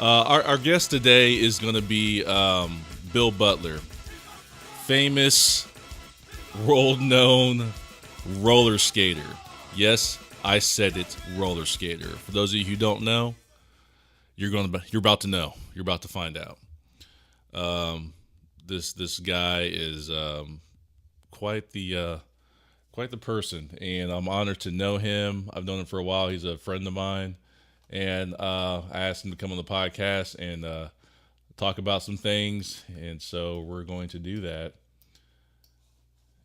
Our guest today is going to be Bill Butler, famous, world-known roller skater. Yes, I said it, roller skater. For those of you who don't know, you're about to know. You're about to find out. This guy is quite the person, and I'm honored to know him. I've known him for a while. He's a friend of mine, and I asked him to come on the podcast and talk about some things, and so we're going to do that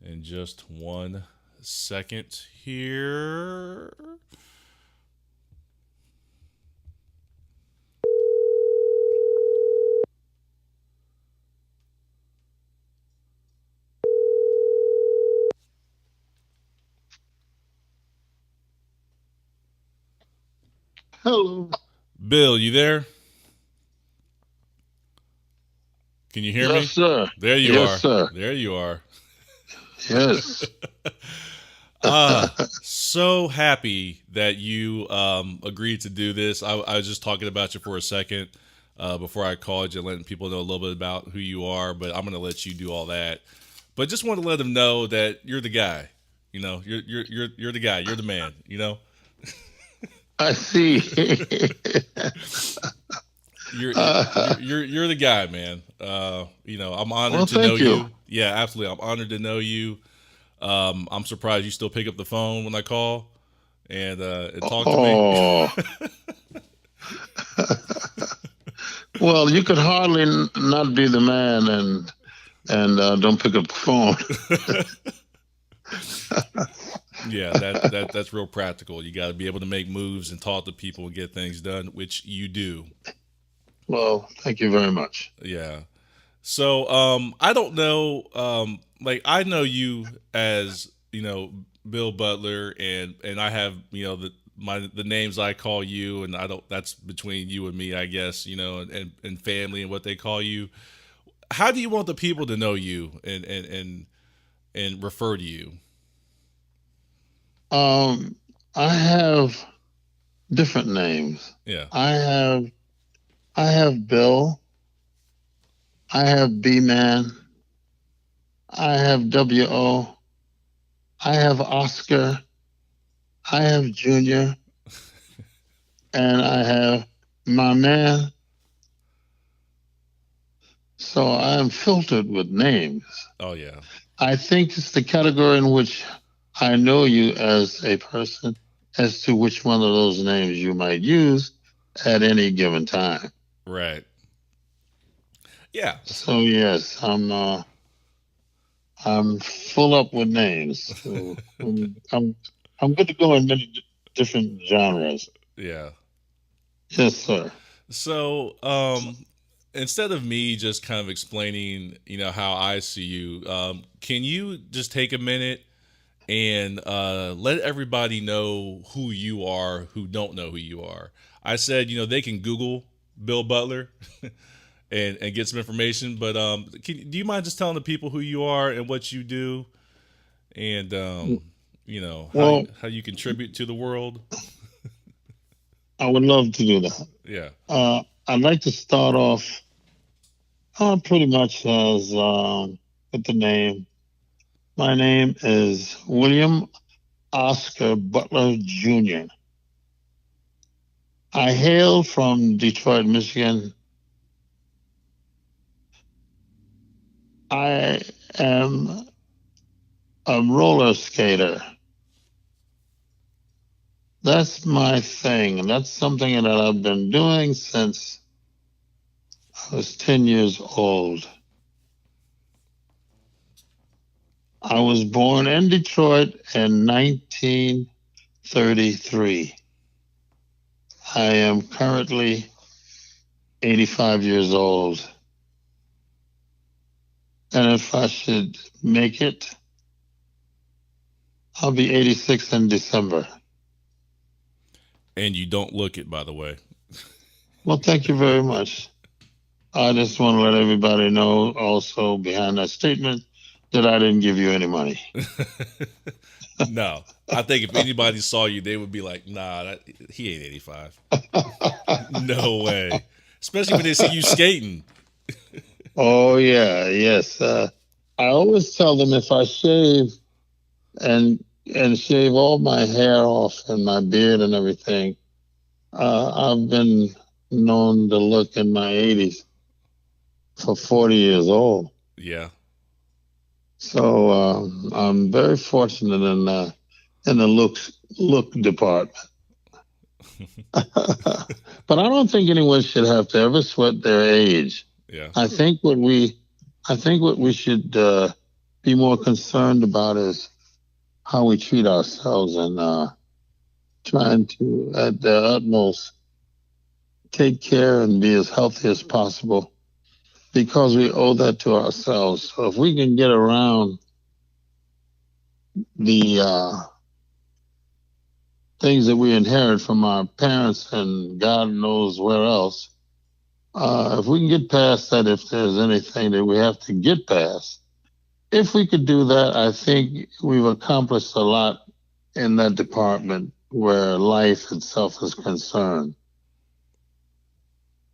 in just 1 second here. Hello. Bill, you there? Can you hear me? Yes, sir. There you Yes, are. sir. There you are. Yes. So happy that you agreed to do this. I was just talking about you for a second before I called you, letting people know a little bit about who you are, but I'm going to let you do all that. But just want to let them know that you're the guy. You know, you're the guy. You're the man. You know. I see. You're the guy, man. I'm honored to Well, know thank you. you. Yeah, absolutely. I'm honored to know you. I'm surprised you still pick up the phone when I call and talk to me. Well, you could hardly not be the man and don't pick up the phone. Yeah, that's real practical. You got to be able to make moves and talk to people and get things done, which you do. Well, thank you very much. Yeah. So I don't know. I know you as Bill Butler, and I have the names I call you, and I don't. That's between you and me, I guess. And family and what they call you. How do you want the people to know you and refer to you? I have different names. Yeah. I have Bill. I have B-Man. I have W.O. I have Oscar. I have Junior. And I have my man. So I am filtered with names. Oh, yeah. I think it's the category in which I know you as a person as to which one of those names you might use at any given time. Right. Yeah. So yes, I'm full up with names. So I'm good to go in many different genres. Yeah. Yes, sir. So, instead of me just kind of explaining, how I see you, can you just take a minute and let everybody know who you are who don't know who you are? I said, they can Google Bill Butler and get some information, but do you mind just telling the people who you are and what you do, and how you contribute to the world? I would love to do that. Yeah. I'd like to start off pretty much as with the name. My name is William Oscar Butler Jr. I hail from Detroit, Michigan. I am a roller skater. That's my thing. And that's something that I've been doing since I was 10 years old. I was born in Detroit in 1933. I am currently 85 years old. And if I should make it, I'll be 86 in December. And you don't look it, by the way. Well, thank you very much. I just want to let everybody know also behind that statement that I didn't give you any money. No. I think if anybody saw you, they would be like, nah, he ain't 85. No way. especially when they see you skating. Oh yeah, yes. I always tell them if I shave and shave all my hair off and my beard and everything, I've been known to look in my 80s for 40 years old. Yeah. So I'm very fortunate in the look department. But I don't think anyone should have to ever sweat their age. Yeah. I think what we should be more concerned about is how we treat ourselves and trying to, at the utmost, take care and be as healthy as possible because we owe that to ourselves. So if we can get around the things that we inherit from our parents and God knows where else, if we can get past that, if there's anything that we have to get past, if we could do that, I think we've accomplished a lot in that department where life itself is concerned.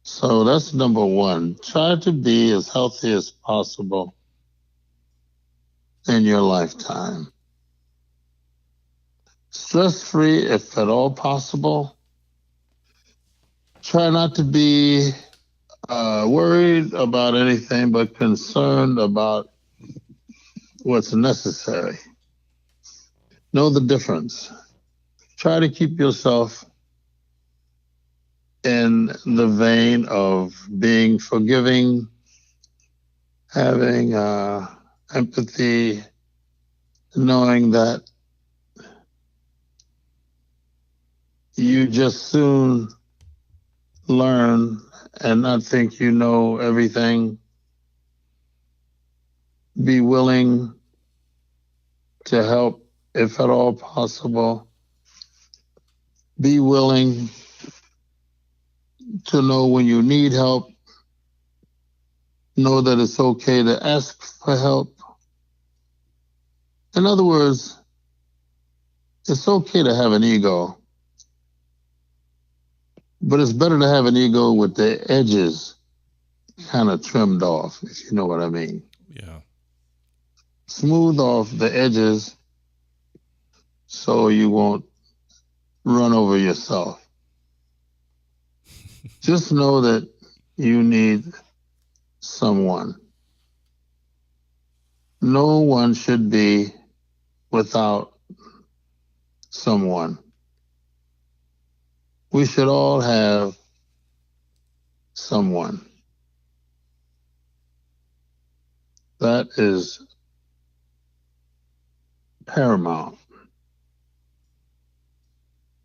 So that's number one. Try to be as healthy as possible in your lifetime. Stress free, if at all possible. Try not to be worried about anything, but concerned about what's necessary. Know the difference. Try to keep yourself in the vein of being forgiving, having empathy, knowing that you just soon learn and not think you know everything. Be willing to help if at all possible. Be willing to know when you need help. Know that it's okay to ask for help. In other words, it's okay to have an ego, but it's better to have an ego with the edges kind of trimmed off, if you know what I mean. Yeah. Smooth off the edges so you won't run over yourself. Just know that you need someone. No one should be without someone. We should all have someone. That is paramount.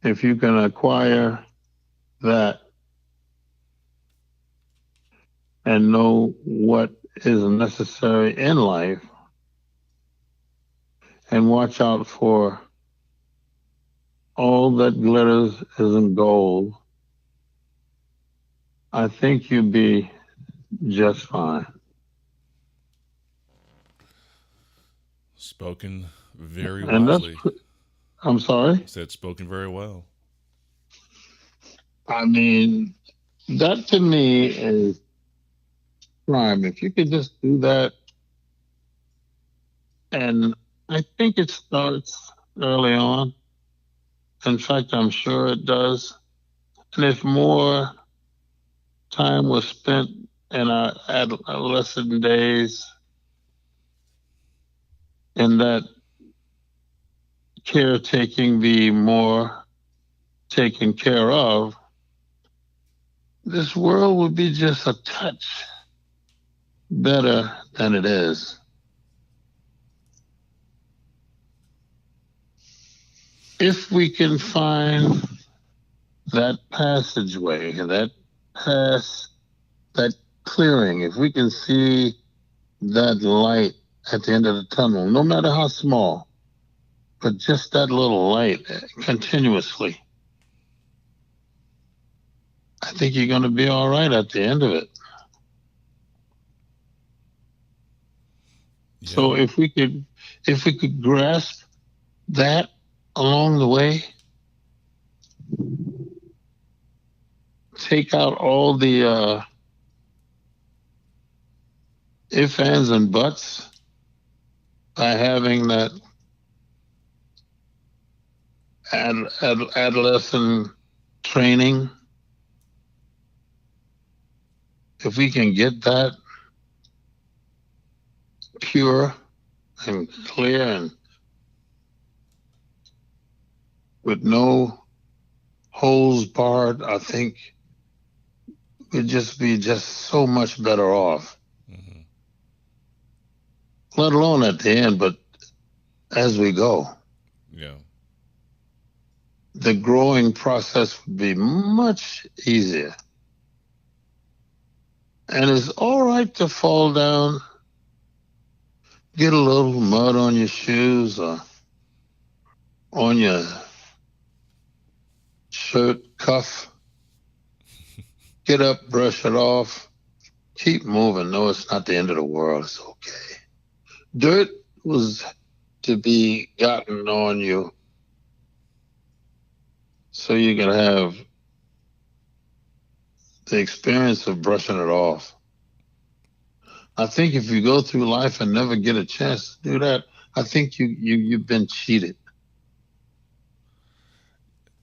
If you can acquire that and know what is necessary in life and watch out for all that glitters isn't gold, I think you'd be just fine. Spoken very And that's, wisely. I'm sorry? Said spoken very well. I mean, that to me is crime. If you could just do that, and I think it starts early on. In fact, I'm sure it does. And if more time was spent in our adolescent days in that caretaking be more taken care of, this world would be just a touch better than it is. If we can find that passageway, that clearing, if we can see that light at the end of the tunnel, no matter how small, but just that little light continuously, I think you're going to be all right at the end of it. Yeah. So if we could grasp that along the way, take out all the ifs, ands, and buts by having that adolescent training. If we can get that pure and clear and with no holes barred, I think we'd just be just so much better off. Mm-hmm. Let alone at the end, but as we go. Yeah. The growing process would be much easier. And it's all right to fall down, get a little mud on your shoes or on your shirt cuff. Get up, brush it off, keep moving. No, it's not the end of the world. It's okay. Dirt was to be gotten on you so you can have the experience of brushing it off. I think if you go through life and never get a chance to do that, I think you've been cheated.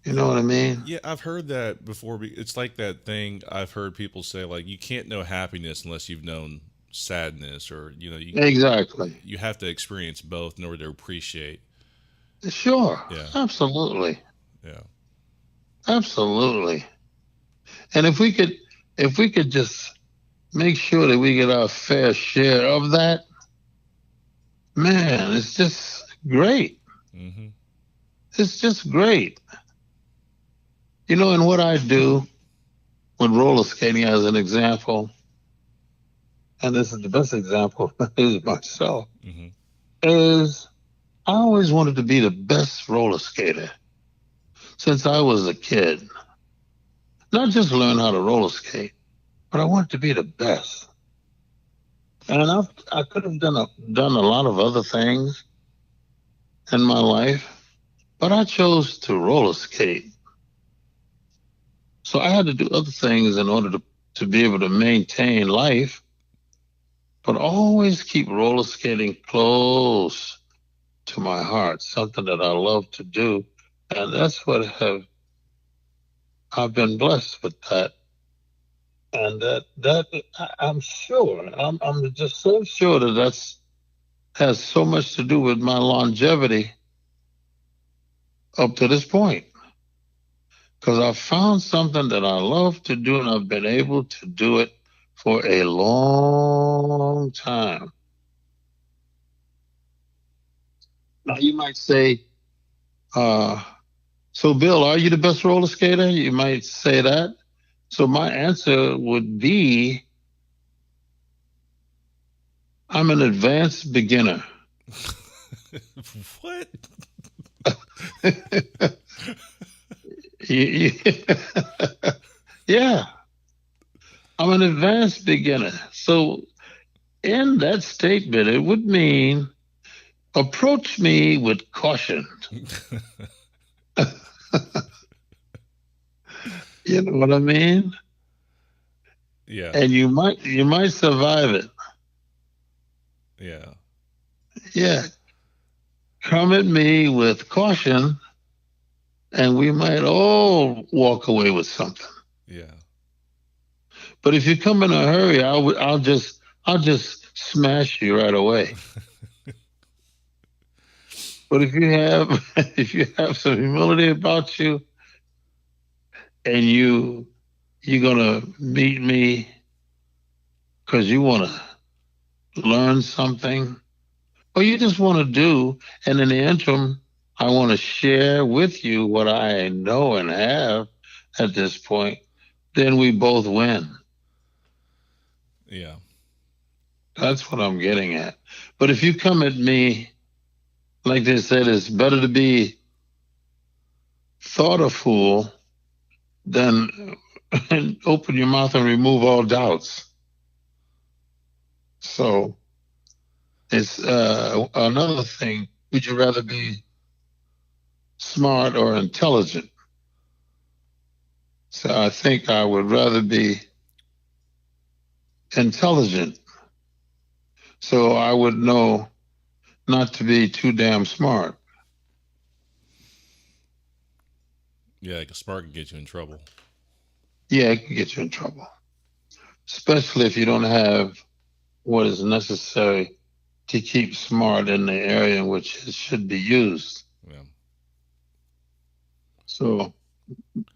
You know what I mean? Yeah, I've heard that before. It's like that thing I've heard people say, like, you can't know happiness unless you've known sadness, or Exactly. you have to experience both in order to appreciate. Sure. Yeah, Absolutely. yeah, Absolutely. And if we could just make sure that we get our fair share of that, man, it's just great. mm-hmm. It's just great. You know, and what I do with roller skating as an example, and this is the best example, is myself, Mm-hmm. is I always wanted to be the best roller skater since I was a kid. Not just learn how to roller skate, but I wanted to be the best. And I could have done a lot of other things in my life, but I chose to roller skate. So I had to do other things in order to be able to maintain life, but always keep roller skating close to my heart, something that I love to do. And that's what I've been blessed with that. And I'm sure, I'm just so sure that has so much to do with my longevity up to this point. Because I found something that I love to do, and I've been able to do it for a long time. Now, you might say, so Bill, are you the best roller skater? You might say that. So my answer would be, I'm an advanced beginner. What? Yeah, I'm an advanced beginner. So in that statement, it would mean approach me with caution. You know what I mean? Yeah, And you might survive it. yeah, Yeah. Come at me with caution and we might all walk away with something. yeah. But if you come in a hurry, I'll just smash you right away. But if you have if you have some humility about you and you're gonna meet me because you want to learn something or you just want to do, and in the interim, I want to share with you what I know and have at this point, then we both win. Yeah. That's what I'm getting at. But if you come at me, like they said, it's better to be thought a fool than open your mouth and remove all doubts. So it's another thing. Would you rather be smart or intelligent? So I think I would rather be intelligent. So I would know not to be too damn smart. Yeah, like a smart can get you in trouble. Yeah, it can get you in trouble, especially if you don't have what is necessary to keep smart in the area in which it should be used. Yeah. So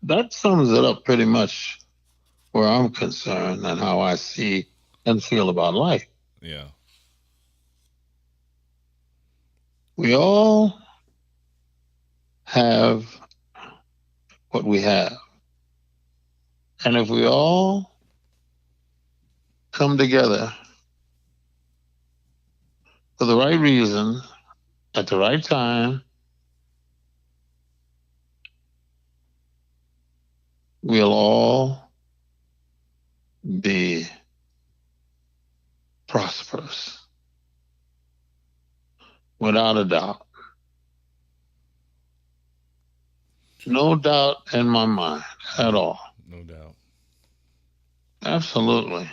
that sums it up pretty much where I'm concerned and how I see and feel about life. Yeah. We all have what we have. And if we all come together for the right reason at the right time, we'll all be prosperous, without a doubt. No doubt in my mind at all. No doubt. Absolutely.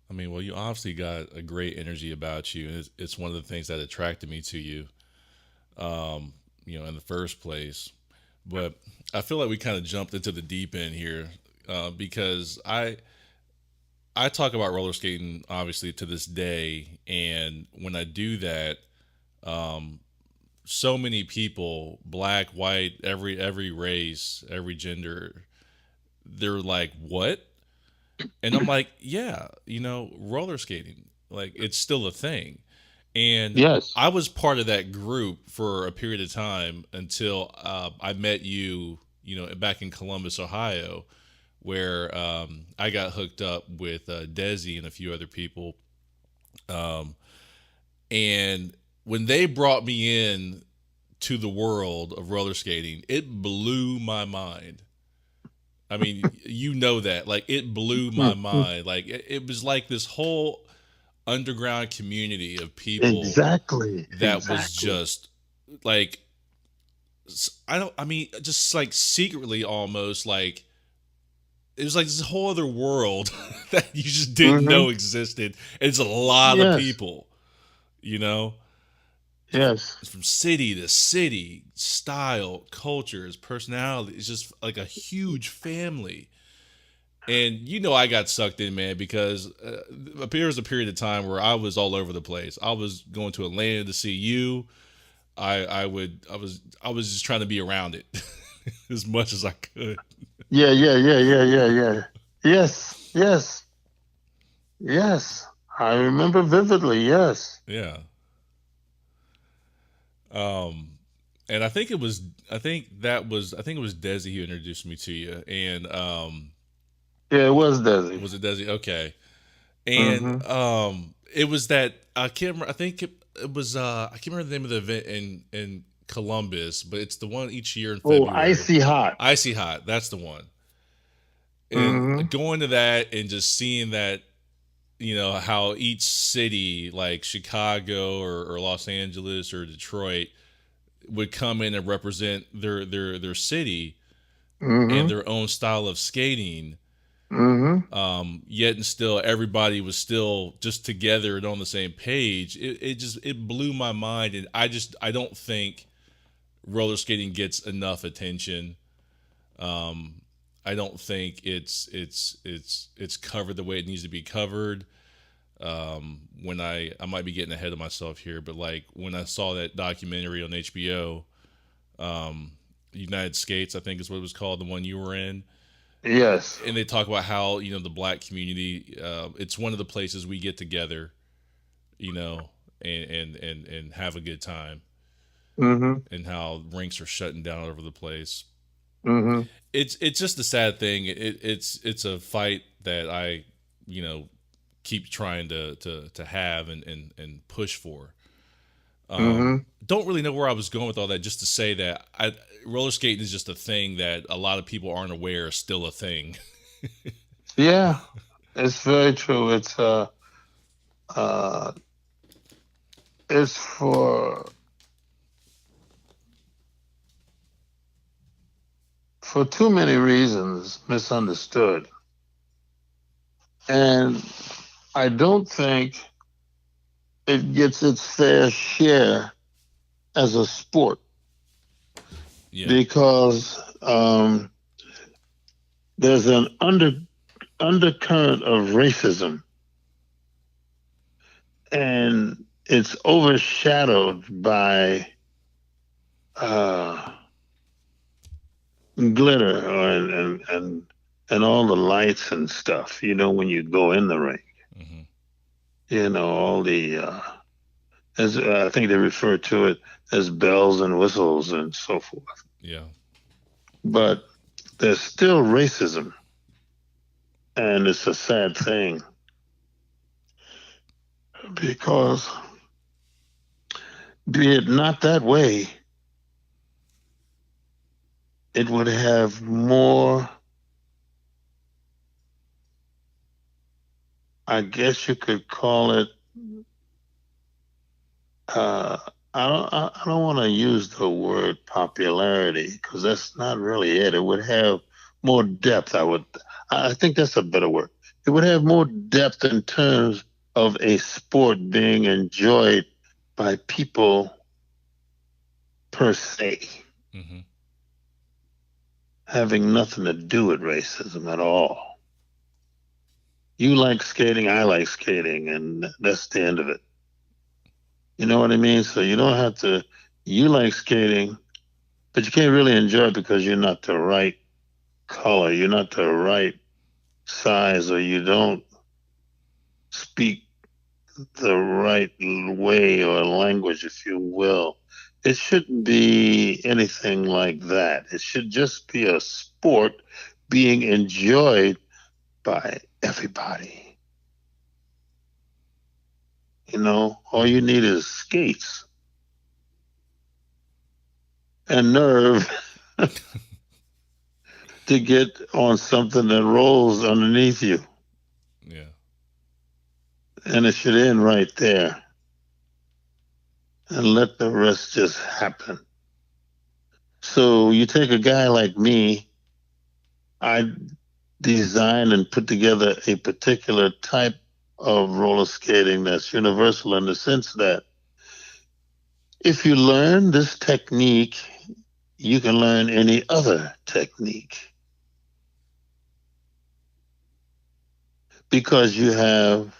I mean, well, you obviously got a great energy about you, and it's one of the things that attracted me to you, in the first place. But I feel like we kind of jumped into the deep end here, because I talk about roller skating obviously to this day, and when I do that, um, so many people, black, white, every race, every gender, they're like, "What?" And I'm like, "Yeah, roller skating, like it's still a thing." And Yes. I was part of that group for a period of time until I met you, back in Columbus, Ohio, where I got hooked up with Desi and a few other people. Um, and when they brought me in to the world of roller skating, it blew my mind. I mean, you know that. Like, it blew my mind. Like, it was like this whole underground community of people Exactly. that was Exactly. just like, I mean, just like secretly almost like, it was like this whole other world that you just didn't Mm-hmm. know existed. And it's a lot of Yes. people, you know, Yes. from city to city, style, cultures, personality. It's just like a huge family. And I got sucked in, man, because there was a period of time where I was all over the place. I was going to Atlanta to see you. I was just trying to be around it as much as I could. Yeah, yeah, yeah, yeah, yeah, yeah. Yes, yes, yes. I remember vividly. Yes. Yeah. Um, and I think it was Desi who introduced me to you, and Yeah, it was Desi. was it Desi? Okay, and Mm-hmm. it was that I can't remember. I think it was I can't remember the name of the event in Columbus, but it's the one each year in Oh, February. icy hot. Icy Hot, that's the one. And Mm-hmm. going to that and just seeing that, how each city like Chicago or Los Angeles or Detroit would come in and represent their city and Mm-hmm. their own style of skating. Mm-hmm. Yet and still, everybody was still just together and on the same page. It blew my mind, and I don't think roller skating gets enough attention. Um, I don't think it's covered the way it needs to be covered. When I might be getting ahead of myself here, but like when I saw that documentary on HBO, um, United Skates, I think is what it was called, the one you were in, Yes. and they talk about how the black community, it's one of the places we get together, and have a good time, Mm-hmm. and how rinks are shutting down all over the place. Mm-hmm. It's just a sad thing. It's a fight that I keep trying to have and push for. Mm-hmm. Don't really know where I was going with all that. Just to say that roller skating is just a thing that a lot of people aren't aware is still a thing. Yeah, it's very true. Uh it's for too many reasons, misunderstood. And I don't think it gets its fair share as a sport Yeah. because there's an undercurrent of racism, and it's overshadowed by uh, glitter and all the lights and stuff. You know, when you go in the ring, Hmm. you know all the as I think they refer to it as bells and whistles and so forth. Yeah. But there's still racism, and it's a sad thing because be it not that way, it would have more. I guess you could call it. Uh, I don't want to use the word popularity because that's not really it. It would have more depth. I think that's a better word. It would have more depth in terms of a sport being enjoyed by people per se, Hmm. having nothing to do with racism at all. You like skating, I like skating, and that's the end of it. You know what I mean? So you don't have to. You like skating, but you can't really enjoy it because you're not the right color, you're not the right size, or you don't speak the right way or language, if you will. It shouldn't be anything like that. It should just be a sport being enjoyed by everybody. You know, all you Hmm. need is skates and nerve to get on something that rolls underneath you. Yeah. And it should end right there and let the rest just happen. So you take a guy like me, I design and put together a particular type of roller skating that's universal in the sense that if you learn this technique, you can learn any other technique because you have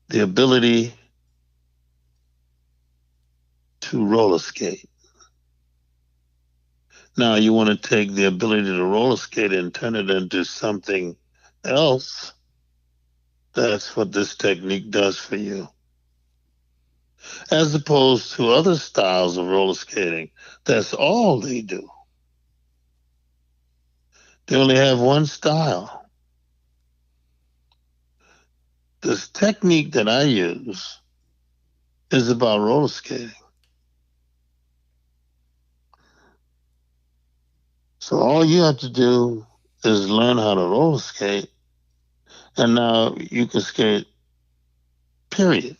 the ability to roller skate. Now you want to take the ability to roller skate and turn it into something else. That's what this technique does for you. As opposed to other styles of roller skating, that's all they do. They only have one style. This technique that I use is about roller skating. So all you have to do is learn how to roller skate, and now you can skate, period.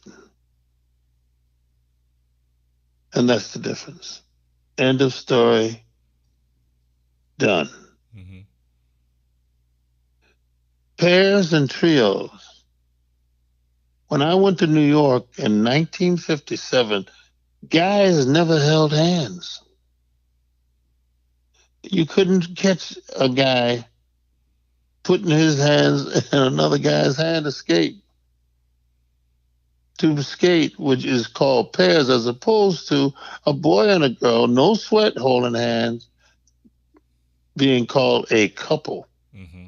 And that's the difference. End of story, done. Hmm. Pairs and trios. When I went to New York in 1957, guys never held hands. You couldn't catch a guy putting his hands in another guy's hand to skate, which is called pairs, as opposed to a boy and a girl, no sweat, holding hands, being called a couple. Hmm.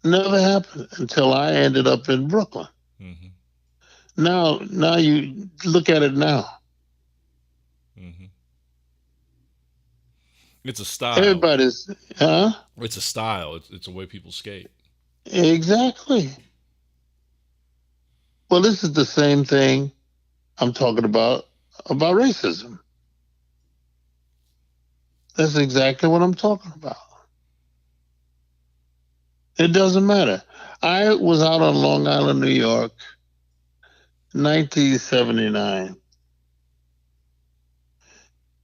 Never happened until I ended up in Brooklyn. Hmm. Now you look at it now. Hmm. It's a style. Everybody's, huh? It's a style. It's a way people skate. Exactly. Well, this is the same thing I'm talking about racism. That's exactly what I'm talking about. It doesn't matter. I was out on Long Island, New York, 1979,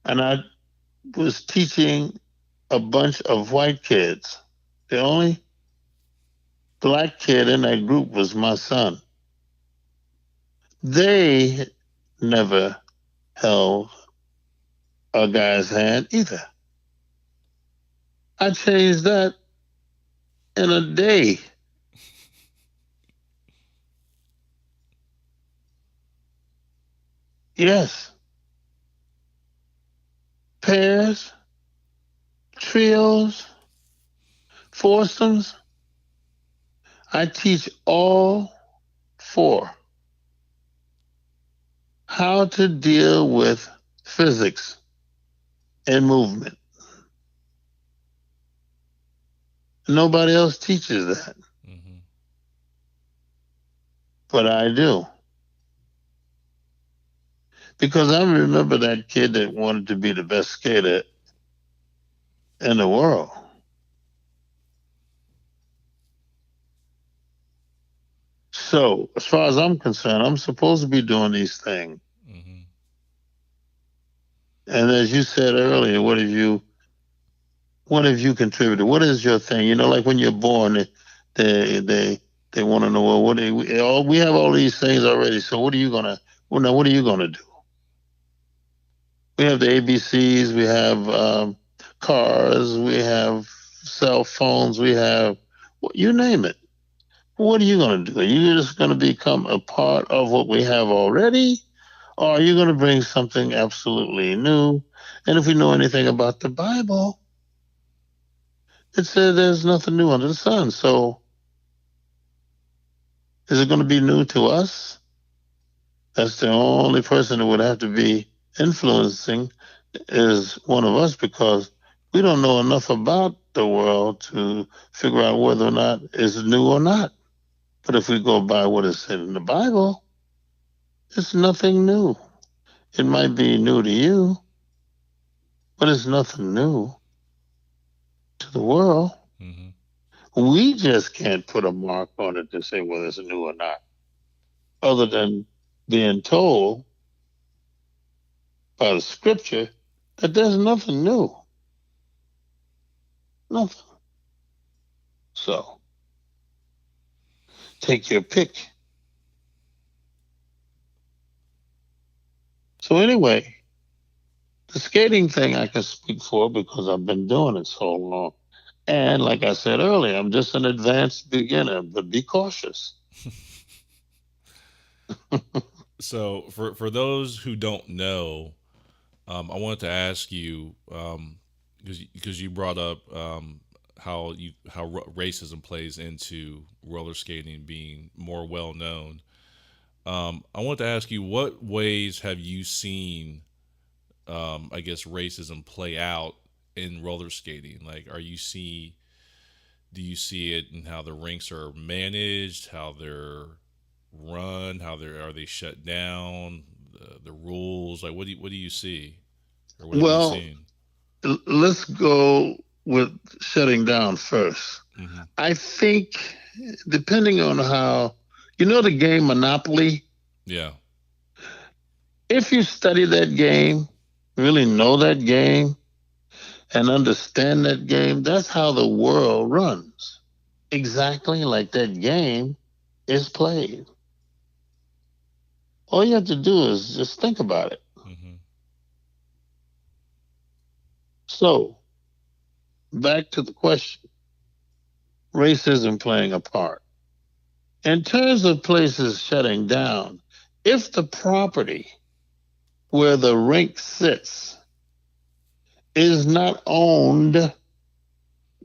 and I was teaching a bunch of white kids. The only black kid in that group was my son. They never held a guy's hand either. I changed that in a day. Yes. Pairs, trios, foursomes. I teach all four how to deal with physics and movement. Nobody else teaches that, Mm-hmm. but I do. Because I remember that kid that wanted to be the best skater in the world. So, as far as I'm concerned, I'm supposed to be doing these things. Mm-hmm. And as you said earlier, what have you contributed? What is your thing? You know, like when you're born, they want to know, well, we have all these things already. So what are you gonna? Well, now what are you gonna do? We have the ABCs, we have cars, we have cell phones, we have you name it. What are you going to do? Are you just going to become a part of what we have already? Or are you going to bring something absolutely new? And if we know anything about the Bible, it says there's nothing new under the sun. So is it going to be new to us? That's the only person that would have to be influencing is one of us because we don't know enough about the world to figure out whether or not it's new or not. But if we go by what is said in the Bible, it's nothing new. It might be new to you, but it's nothing new to the world. Mm-hmm. We just can't put a mark on it to say whether it's new or not, other than being told by the scripture that there's nothing new. Nothing. So take your pick. So anyway, the skating thing I can speak for because I've been doing it so long. And like I said earlier, I'm just an advanced beginner, but be cautious. So for those who don't know, I wanted to ask you because you brought up how racism plays into roller skating being more well known. I want to ask you, what ways have you seen, I guess, racism play out in roller skating? Like, do you see it in how the rinks are managed, how they're run, are they shut down, the rules? Like, what do you see, or what have you Well, seen? let's go with shutting down first. Mm-hmm. I think, depending on how, you know, the game Monopoly, Yeah. if you study that game, really know that game, and understand that game, that's how the world runs. Exactly like that game is played. All you have to do is just think about it. Mm-hmm. So, back to the question, racism playing a part. In terms of places shutting down, if the property where the rink sits is not owned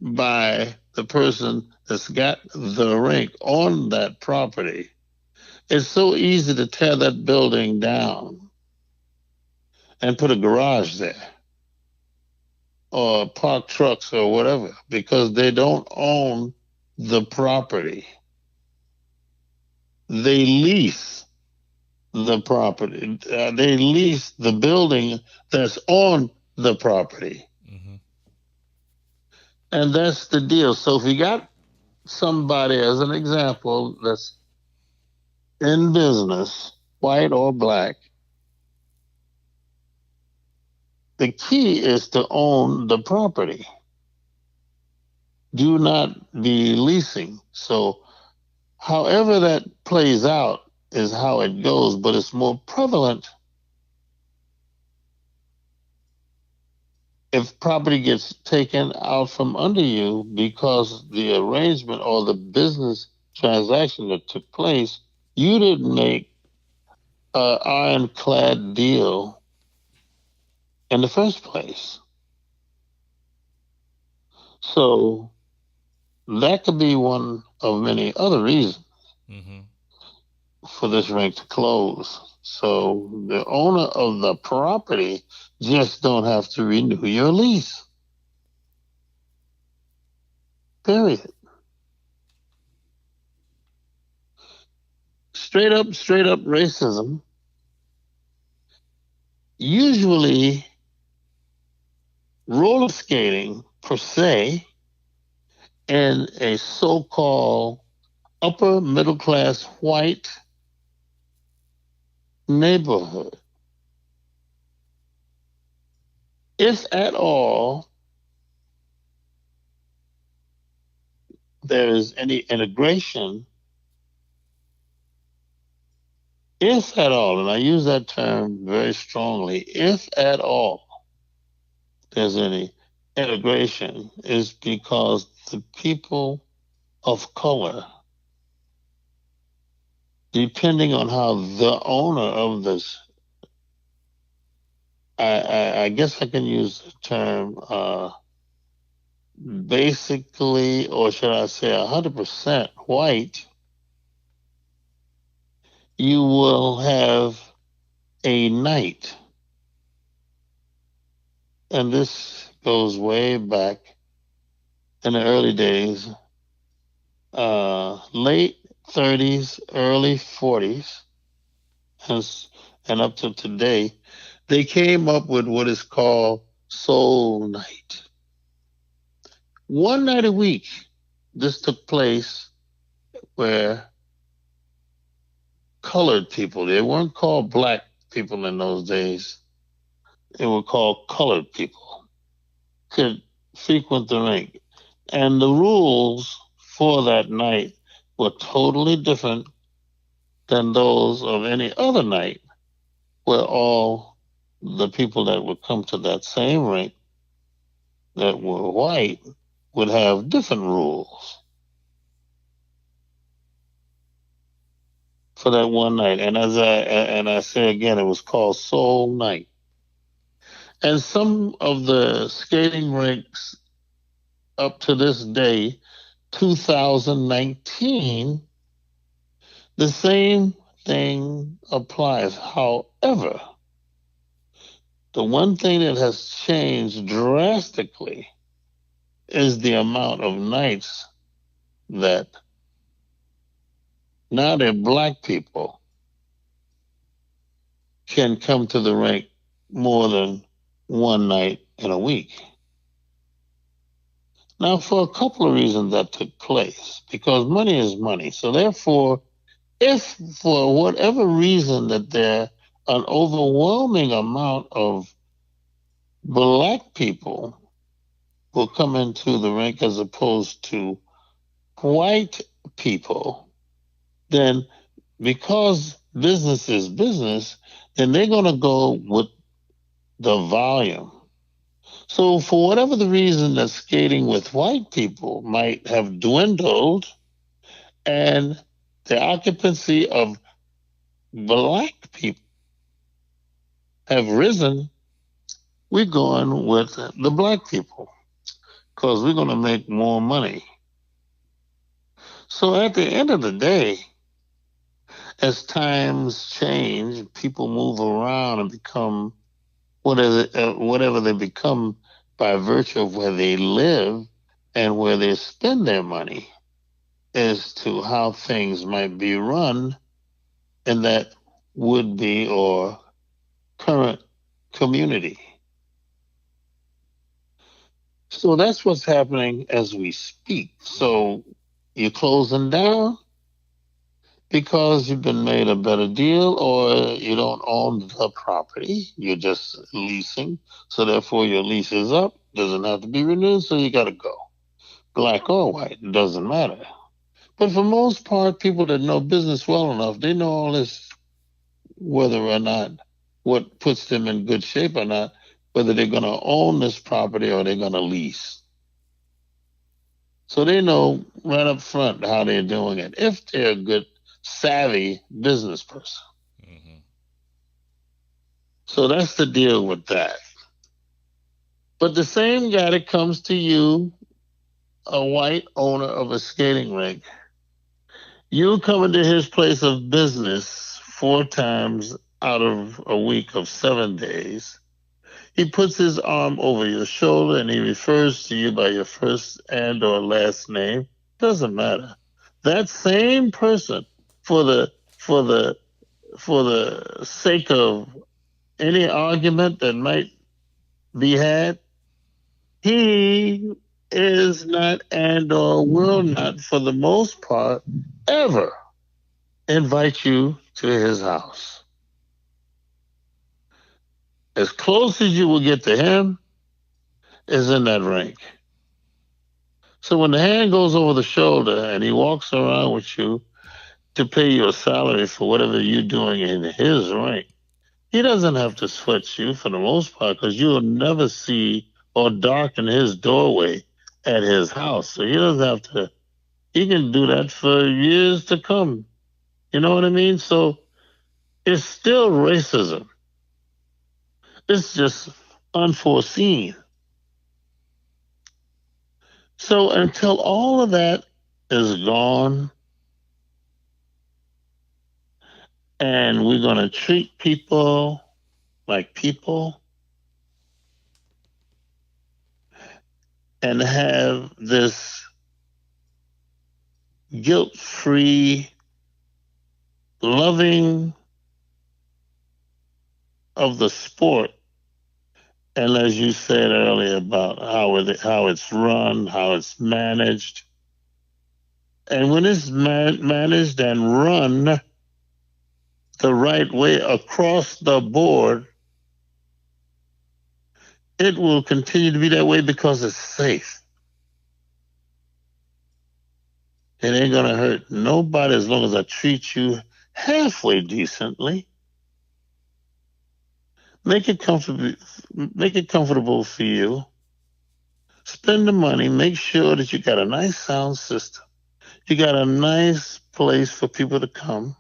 by the person that's got the rink on that property, it's so easy to tear that building down and put a garage there or park trucks or whatever because they don't own the property. They lease the property. They lease the building that's on the property. Mm-hmm. And that's the deal. So if you got somebody, as an example, that's in business, white or black, the key is to own the property. Do not be leasing. So, however that plays out is how it goes, but it's more prevalent if property gets taken out from under you because the arrangement or the business transaction that took place, you didn't make an ironclad deal in the first place. So that could be one of many other reasons Mm-hmm. for this rink to close. So the owner of the property just don't have to renew your lease. Period. Straight up racism usually roller skating per se in a so-called upper middle class white neighborhood. If at all there is any integration, if at all, and I use that term very strongly, if at all there's any integration, is because the people of color, depending on how the owner of this, I guess I can use the term basically, or should I say 100% white, you will have a night. And this goes way back in the early days, late 30s, early 40s, and up to today. They came up with what is called Soul Night. One night a week, this took place where colored people, they weren't called black people in those days, they were called colored people, could frequent the rink. And the rules for that night were totally different than those of any other night where all the people that would come to that same rink that were white would have different rules for that one night. And I say again, it was called Soul Night. And some of the skating rinks up to this day, 2019, the same thing applies. However, the one thing that has changed drastically is the amount of nights that now that black people can come to the rink more than one night in a week. Now, for a couple of reasons that took place, because money is money. So therefore, if for whatever reason that there an overwhelming amount of black people will come into the rink as opposed to white people, then because business is business, then they're going to go with the volume. So, for whatever the reason that skating with white people might have dwindled and the occupancy of black people have risen, we're going with the black people because we're going to make more money. So, at the end of the day, as times change, people move around and become whatever they become by virtue of where they live and where they spend their money as to how things might be run in that would be or current community. So that's what's happening as we speak. So you're closing down. because you've been made a better deal or you don't own the property. You're just leasing. So therefore your lease is up, doesn't have to be renewed, so you got to go. Black or white, it doesn't matter. But for most part, people that know business well enough, they know all this, whether or not what puts them in good shape or not, whether they're going to own this property or they're going to lease. So they know right up front how they're doing it if they're a good, savvy business person. Mm-hmm. So that's the deal with that. But the same guy that comes to you, a white owner of a skating rink, you come into his place of business 4 times out of a week of 7 days. He puts his arm over your shoulder and he refers to you by your first and or last name. Doesn't matter. That same person, for the sake of any argument that might be had, he is not and or will not, for the most part, ever invite you to his house. As close as you will get to him is in that rink. So when the hand goes over the shoulder and he walks around with you to pay you a salary for whatever you're doing in his rink, he doesn't have to sweat you for the most part because you'll never see or darken his doorway at his house. So he doesn't have to, he can do that for years to come. You know what I mean? So it's still racism. It's just unforeseen. So until all of that is gone and we're going to treat people like people and have this guilt-free loving of the sport, and as you said earlier about how it's run, how it's managed, and when it's managed and run the right way across the board, it will continue to be that way because it's safe. It ain't gonna hurt nobody as long as I treat you halfway decently. Make it comfortable for you. Spend the money. Make sure that you got a nice sound system. You got a nice place for people to come.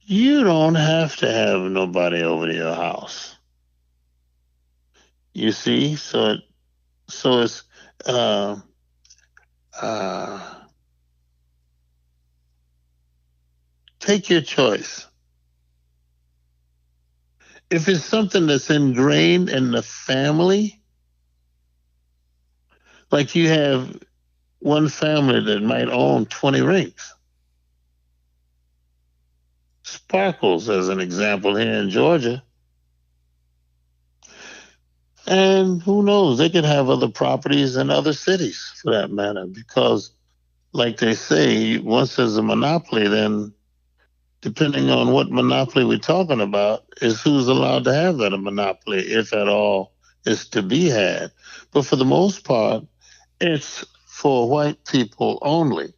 You don't have to have nobody over to your house. You see, so it's take your choice. If it's something that's ingrained in the family, like you have one family that might own 20 rinks. Sparkles, as an example, here in Georgia. And who knows, they could have other properties in other cities for that matter, because like they say, once there's a monopoly, then depending on what monopoly we're talking about, is who's allowed to have that monopoly, if at all is to be had. But for the most part, it's for white people only.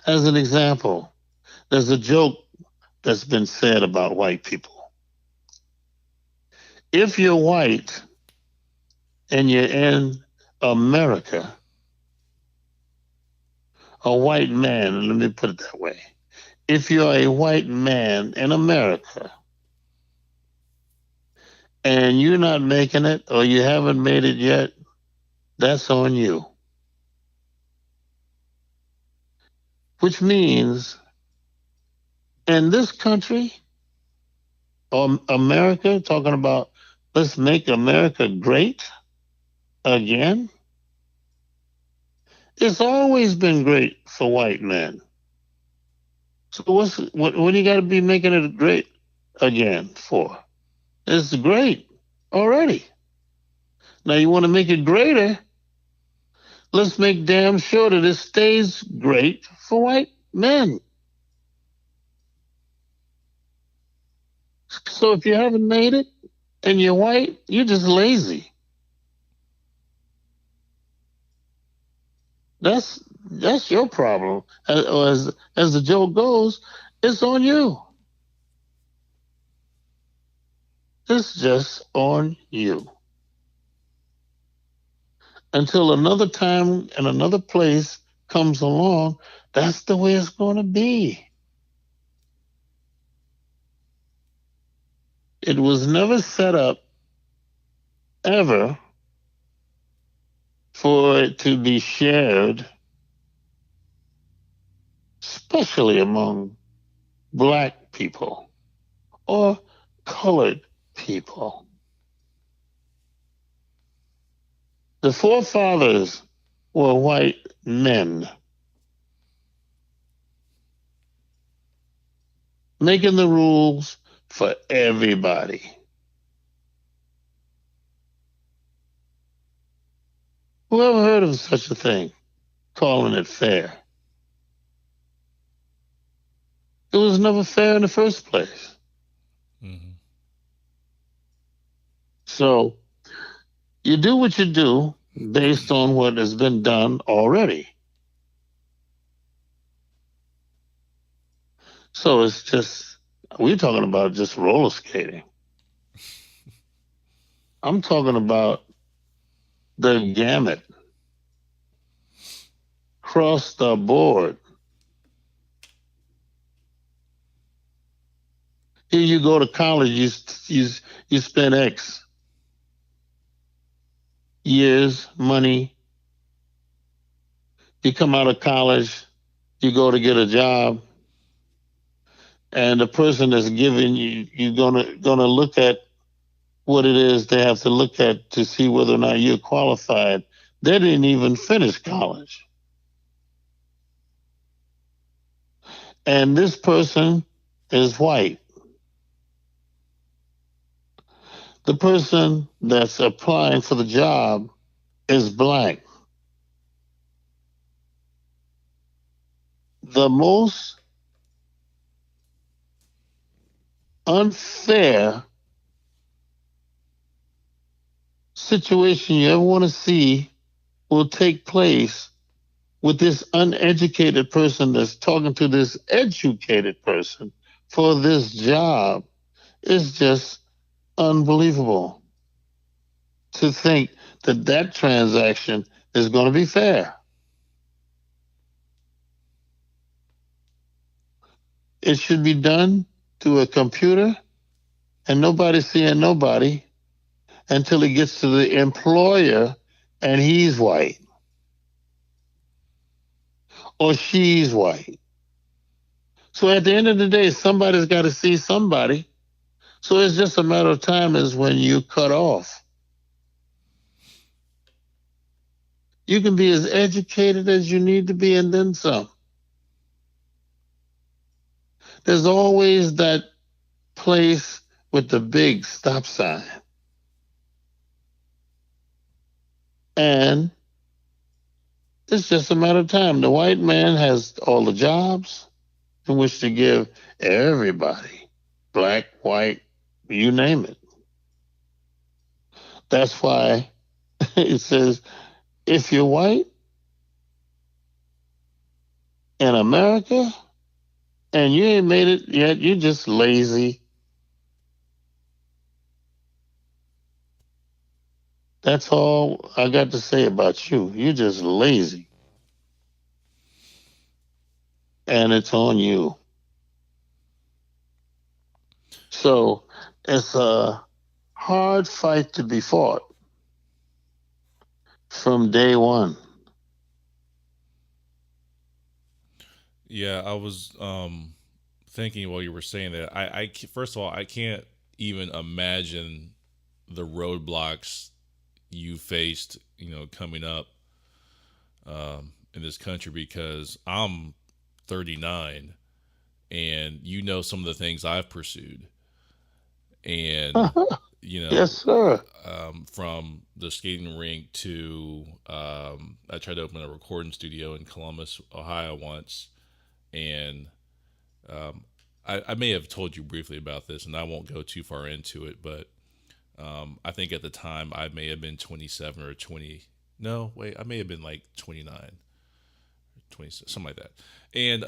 As an example, there's a joke that's been said about white people. If you're white and you're in America, a white man, let me put it that way. If you're a white man in America and you're not making it or you haven't made it yet, that's on you. Which means in this country, or America, talking about let's make America great again, it's always been great for white men. So what do you got to be making it great again for? It's great already. Now you want to make it greater, Let's make damn sure that it stays great for white men. So if you haven't made it and you're white, you're just lazy. That's your problem. As the joke goes, it's on you. It's just on you. Until another time and another place comes along, that's the way it's going to be. It was never set up ever for it to be shared, especially among black people or colored people. The forefathers were white men making the rules for everybody. Whoever heard of such a thing, calling it fair? It was never fair in the first place. Mm-hmm. So you do what you do based on what has been done already. So it's just, we're talking about just roller skating. I'm talking about the gamut, across the board. Here you go to college, you spend X years, money. You come out of college, you go to get a job, and the person that's giving you're gonna look at what it is they have to look at to see whether or not you're qualified. They didn't even finish college. And this person is white. The person that's applying for the job is black. The most unfair situation you ever want to see will take place with this uneducated person that's talking to this educated person for this job. It's just unbelievable to think that that transaction is going to be fair. It should be done through a computer and nobody seeing nobody until it gets to the employer and he's white or she's white. So at the end of the day, somebody's got to see somebody. So it's just a matter of time is when you cut off. You can be as educated as you need to be and then some. There's always that place with the big stop sign. And it's just a matter of time. The white man has all the jobs in which to give everybody, black, white, you name it. That's why it says if you're white in America and you ain't made it yet, you're just lazy. That's all I got to say about you. You're just lazy. And it's on you. So it's a hard fight to be fought from day one. Yeah, I was thinking while you were saying that. First of all, I can't even imagine the roadblocks you faced, coming up in this country because I'm 39 and some of the things I've pursued. And you Yes, know, sir. from the skating rink to I tried to open a recording studio in Columbus, Ohio once, and um, I may have told you briefly about this, and I won't go too far into it, but I think at the time I may have been 27 or 20. No, wait, I may have been like 29, 20, something like that. And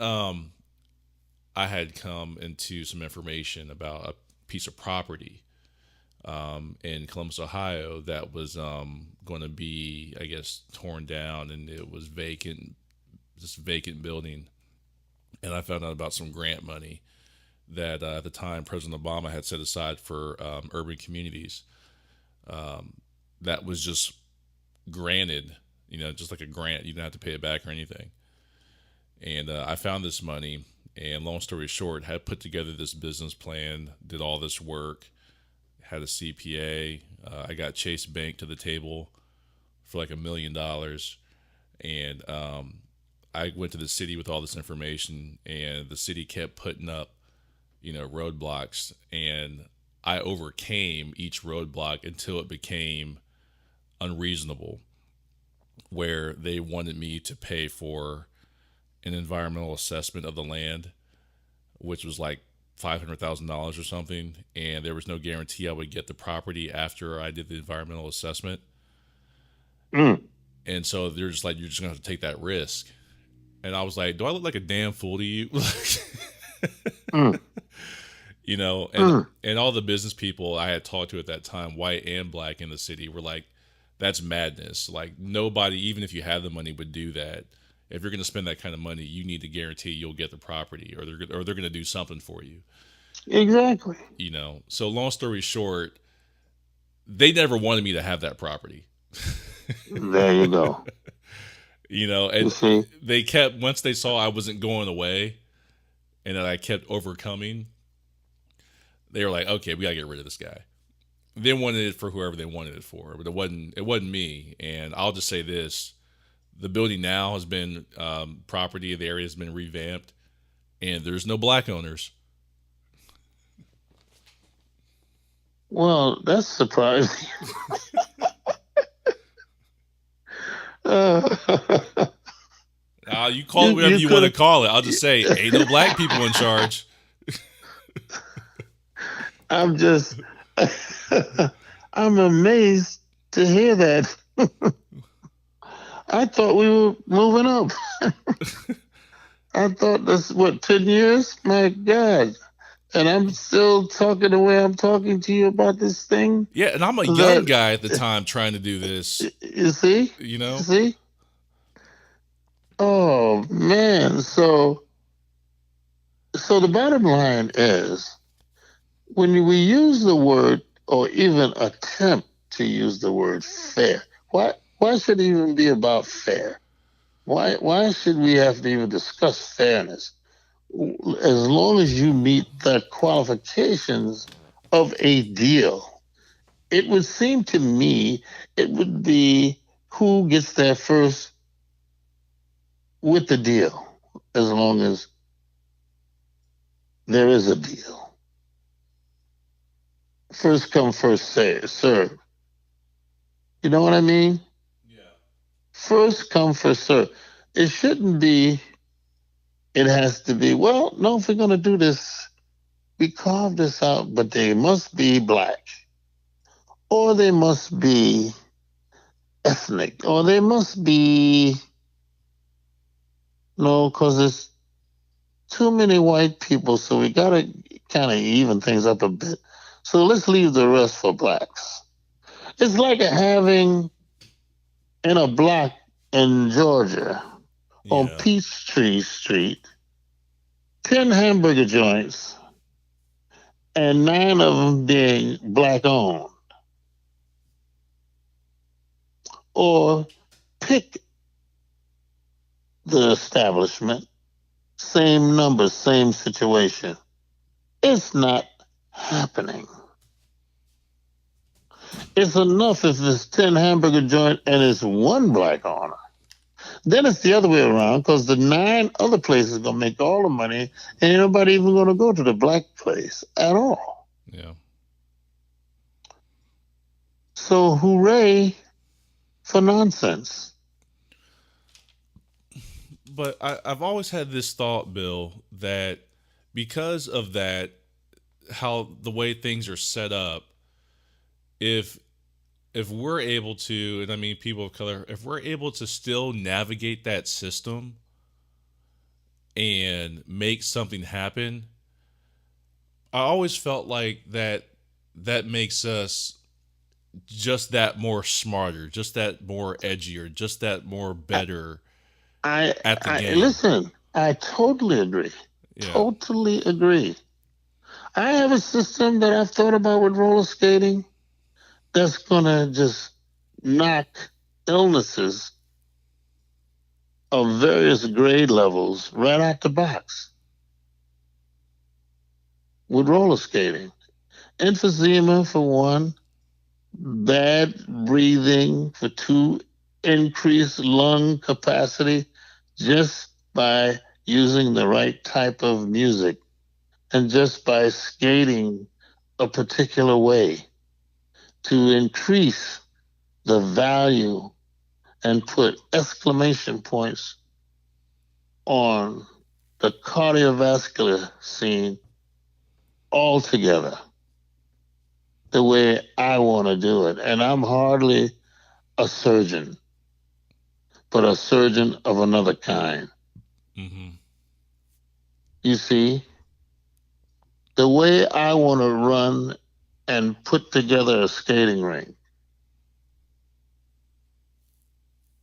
I had come into some information about a piece of property in Columbus, Ohio, that was going to be, I guess, torn down, and it was vacant, this vacant building. And I found out about some grant money that at the time President Obama had set aside for urban communities. That was just granted, just like a grant. You didn't have to pay it back or anything. And I found this money, and long story short, had put together this business plan, did all this work, had a CPA. I got Chase Bank to the table for like $1 million, and I went to the city with all this information, and the city kept putting up, roadblocks, and I overcame each roadblock until it became unreasonable, where they wanted me to pay for an environmental assessment of the land, which was like $500,000 or something, and there was no guarantee I would get the property after I did the environmental assessment. Mm, And so they're just like, you're just gonna have to take that risk. And I was like, do I look like a damn fool to you? mm, you know, and mm. and all the business people I had talked to at that time, white and black in the city, were like, that's madness. Like nobody, even if you have the money, would do that. If you're going to spend that kind of money, you need to guarantee you'll get the property, or they're going to do something for you. Exactly. So long story short, they never wanted me to have that property. There you go. You And see? they kept, once they saw I wasn't going away and that I kept overcoming, they were like, okay, we gotta get rid of this guy. They wanted it for whoever they wanted it for, but it wasn't me. And I'll just say this: the building now has been property of the area has been revamped, and there's no black owners. Well, that's surprising. Uh, You call it whatever you you could want to have. call it. I'll just say ain't no black people in charge. I'm just. I'm amazed to hear that. I thought we were moving up. I thought that's what 10 years. My God. And I'm still talking the way I'm talking to you about this thing. Yeah, and I'm a young That guy at the time trying to do this. you see, You you know? see. Oh man. So the bottom line is when we use the word or even attempt to use the word fair, why should it even be about fair? Why should we have to even discuss fairness? As long as you meet the qualifications of a deal, it would seem to me it would be who gets there first with the deal, as long as there is a deal. First come, first serve. You know what I mean? Yeah. First come, first serve. It shouldn't be, it has to be, well, no, if we're going to do this, we carve this out, but they must be black, or they must be ethnic, or they must be, no, because there's too many white people, so we got to kind of even things up a bit. So let's leave the rest for blacks. It's like having in a block in Georgia on Yeah. Peachtree Street 10 hamburger joints and 9 of them being black owned. Or pick the establishment, same numbers, same situation. It's not happening. It's enough if it's 10 hamburger joint and it's one black owner. Then it's the other way around because the 9 other places going to make all the money and ain't nobody even going to go to the black place at all. Yeah. So hooray for nonsense. But I've always had this thought, Bill, that because of that, how the way things are set up, if we're able to, and I mean people of color, if we're able to still navigate that system and make something happen, I always felt like that makes us just that more smarter, just that more edgier, just that more better at the I game. listen. I totally agree. Yeah. Totally agree. I have a system that I've thought about with roller skating that's gonna just knock illnesses of various grade levels right out the box with roller skating. Emphysema for one, bad breathing for two, increased lung capacity just by using the right type of music and just by skating a particular way to increase the value and put exclamation points on the cardiovascular scene altogether the way I want to do it. And I'm hardly a surgeon, but a surgeon of another kind. Mm-hmm. You see, the way I want to run and put together a skating rink.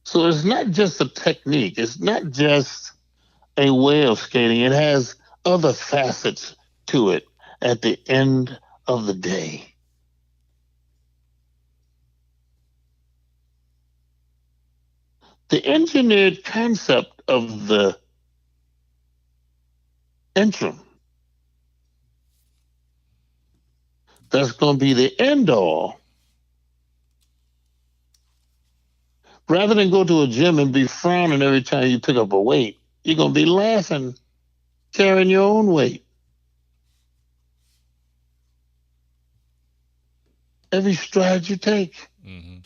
So it's not just a technique, it's not just a way of skating, it has other facets to it at the end of the day. The engineered concept of the interim, that's going to be the end all. Rather than go to a gym and be frowning every time you pick up a weight, you're going to be laughing, carrying your own weight. Every stride you take. Mm-hmm.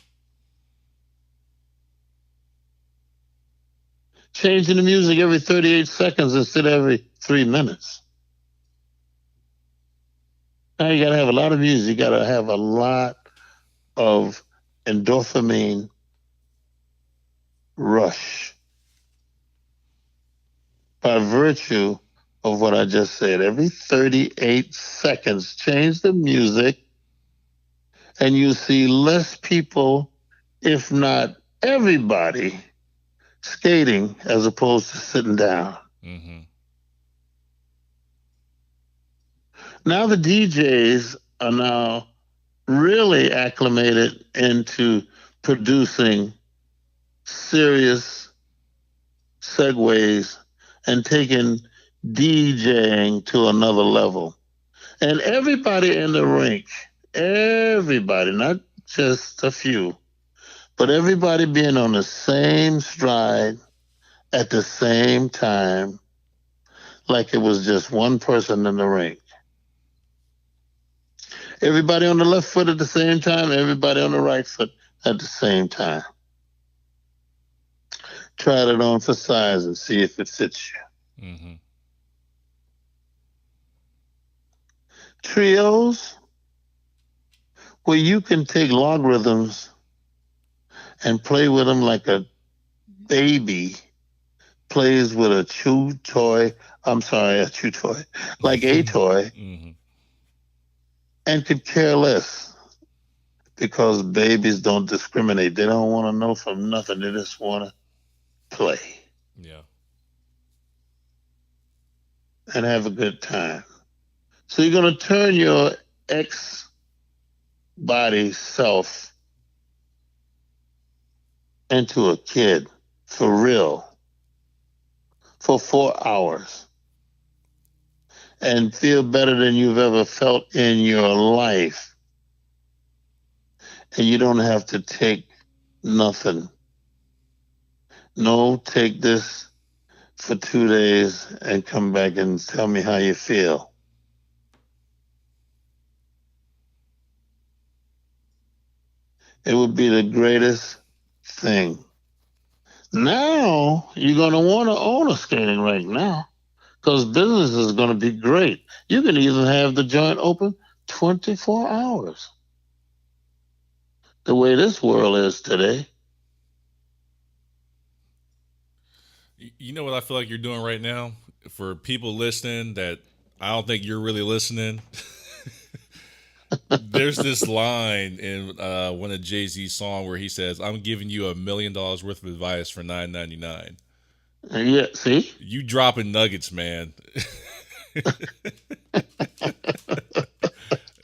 Changing the music every 38 seconds instead of every 3 minutes. Now you got to have a lot of music. You got to have a lot of endorphin rush by virtue of what I just said. Every 38 seconds, change the music, and you see less people, if not everybody, skating as opposed to sitting down. Mm-hmm. Now the DJs are now really acclimated into producing serious segues and taking DJing to another level. And everybody in the rink, everybody, not just a few, but everybody being on the same stride at the same time, like it was just one person in the rink. Everybody on the left foot at the same time, everybody on the right foot at the same time. Try it on for size and see if it fits you. Mm-hmm. Trios, where you can take logarithms and play with them like a baby plays with a chew toy. I'm sorry, a chew toy, like a toy, Mm-hmm. and could care less because babies don't discriminate. They don't want to know from nothing. They just want to play Yeah. and have a good time. So you're going to turn your ex body self into a kid for real for 4 hours and feel better than you've ever felt in your life. And you don't have to take nothing. No, take this for 2 days and come back and tell me how you feel. It would be the greatest thing. Now you're going to want to own a skating rink now because business is going to be great. You can even have the joint open 24 hours. The way this world is today. You know what I feel like you're doing right now? For people listening that I don't think you're really listening. There's this line in one of Jay-Z's song where he says, "I'm giving you $1 million worth of advice for $9.99." Yeah, see? You dropping nuggets, man.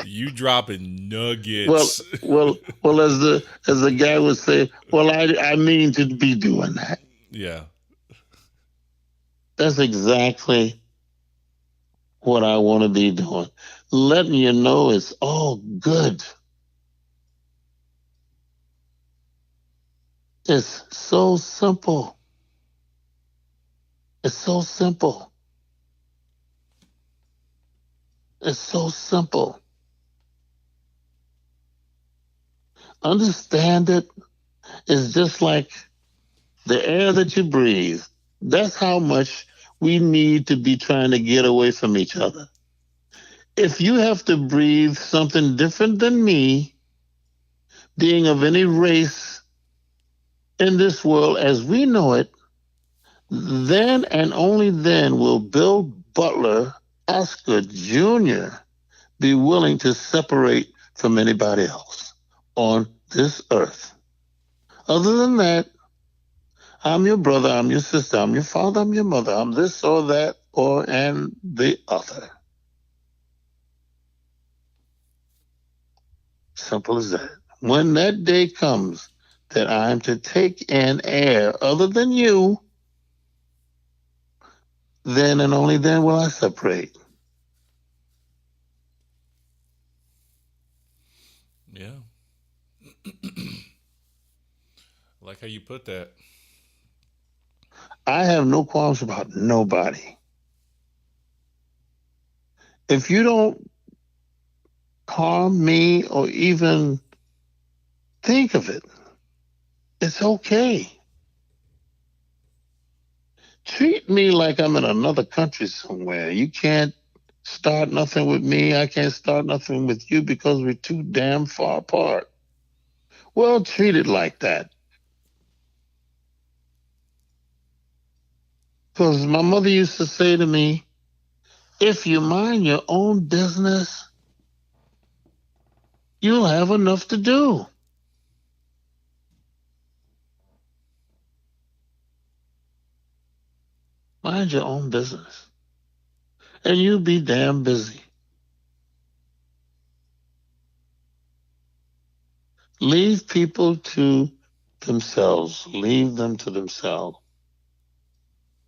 You dropping Well, nuggets. well, as the guy would say, well, I mean to be doing that. Yeah. That's exactly what I want to be doing. Letting you know it's all good. It's so simple. It's so simple. It's so simple. Understand it. It's just like the air that you breathe. That's how much we need to be trying to get away from each other. If you have to breathe something different than me, being of any race in this world as we know it, then and only then will Bill Butler Oscar Jr. be willing to separate from anybody else on this earth. Other than that, I'm your brother, I'm your sister, I'm your father, I'm your mother, I'm this or that or and the other. Simple as that. When that day comes that I'm to take in air other than you, then and only then will I separate. Yeah. Like how you put that. I have no qualms about nobody. If you don't harm me or even think of it, it's okay. Treat me like I'm in another country somewhere. You can't start nothing with me. I can't start nothing with you because we're too damn far apart. Well, treat it like that. Because my mother used to say to me, if you mind your own business, you'll have enough to do. Mind your own business. And you'll be damn busy. Leave people to themselves. Leave them to themselves.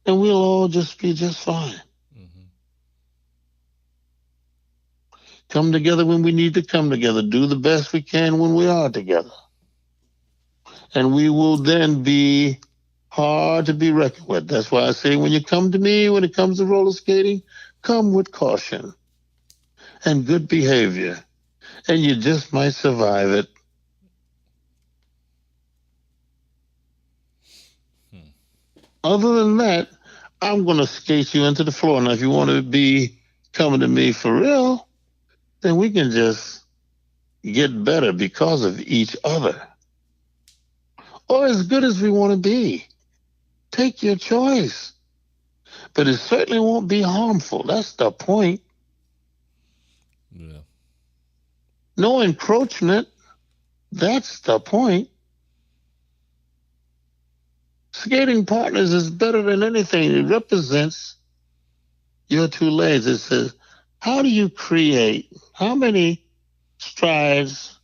And we'll all just be just fine. Mm-hmm. Come together when we need to come together. Do the best we can when we are together. And we will then be hard to be reckoned with. That's why I say when you come to me, when it comes to roller skating, come with caution and good behavior. And you just might survive it. Other than that, I'm going to skate you into the floor. Now, if you want to be coming to me for real, then we can just get better because of each other. Or as good as we want to be. Take your choice. But it certainly won't be harmful. That's the point. Yeah. No encroachment. That's the point. Skating partners is better than anything. It represents your two legs. It says, how do you create? How many strides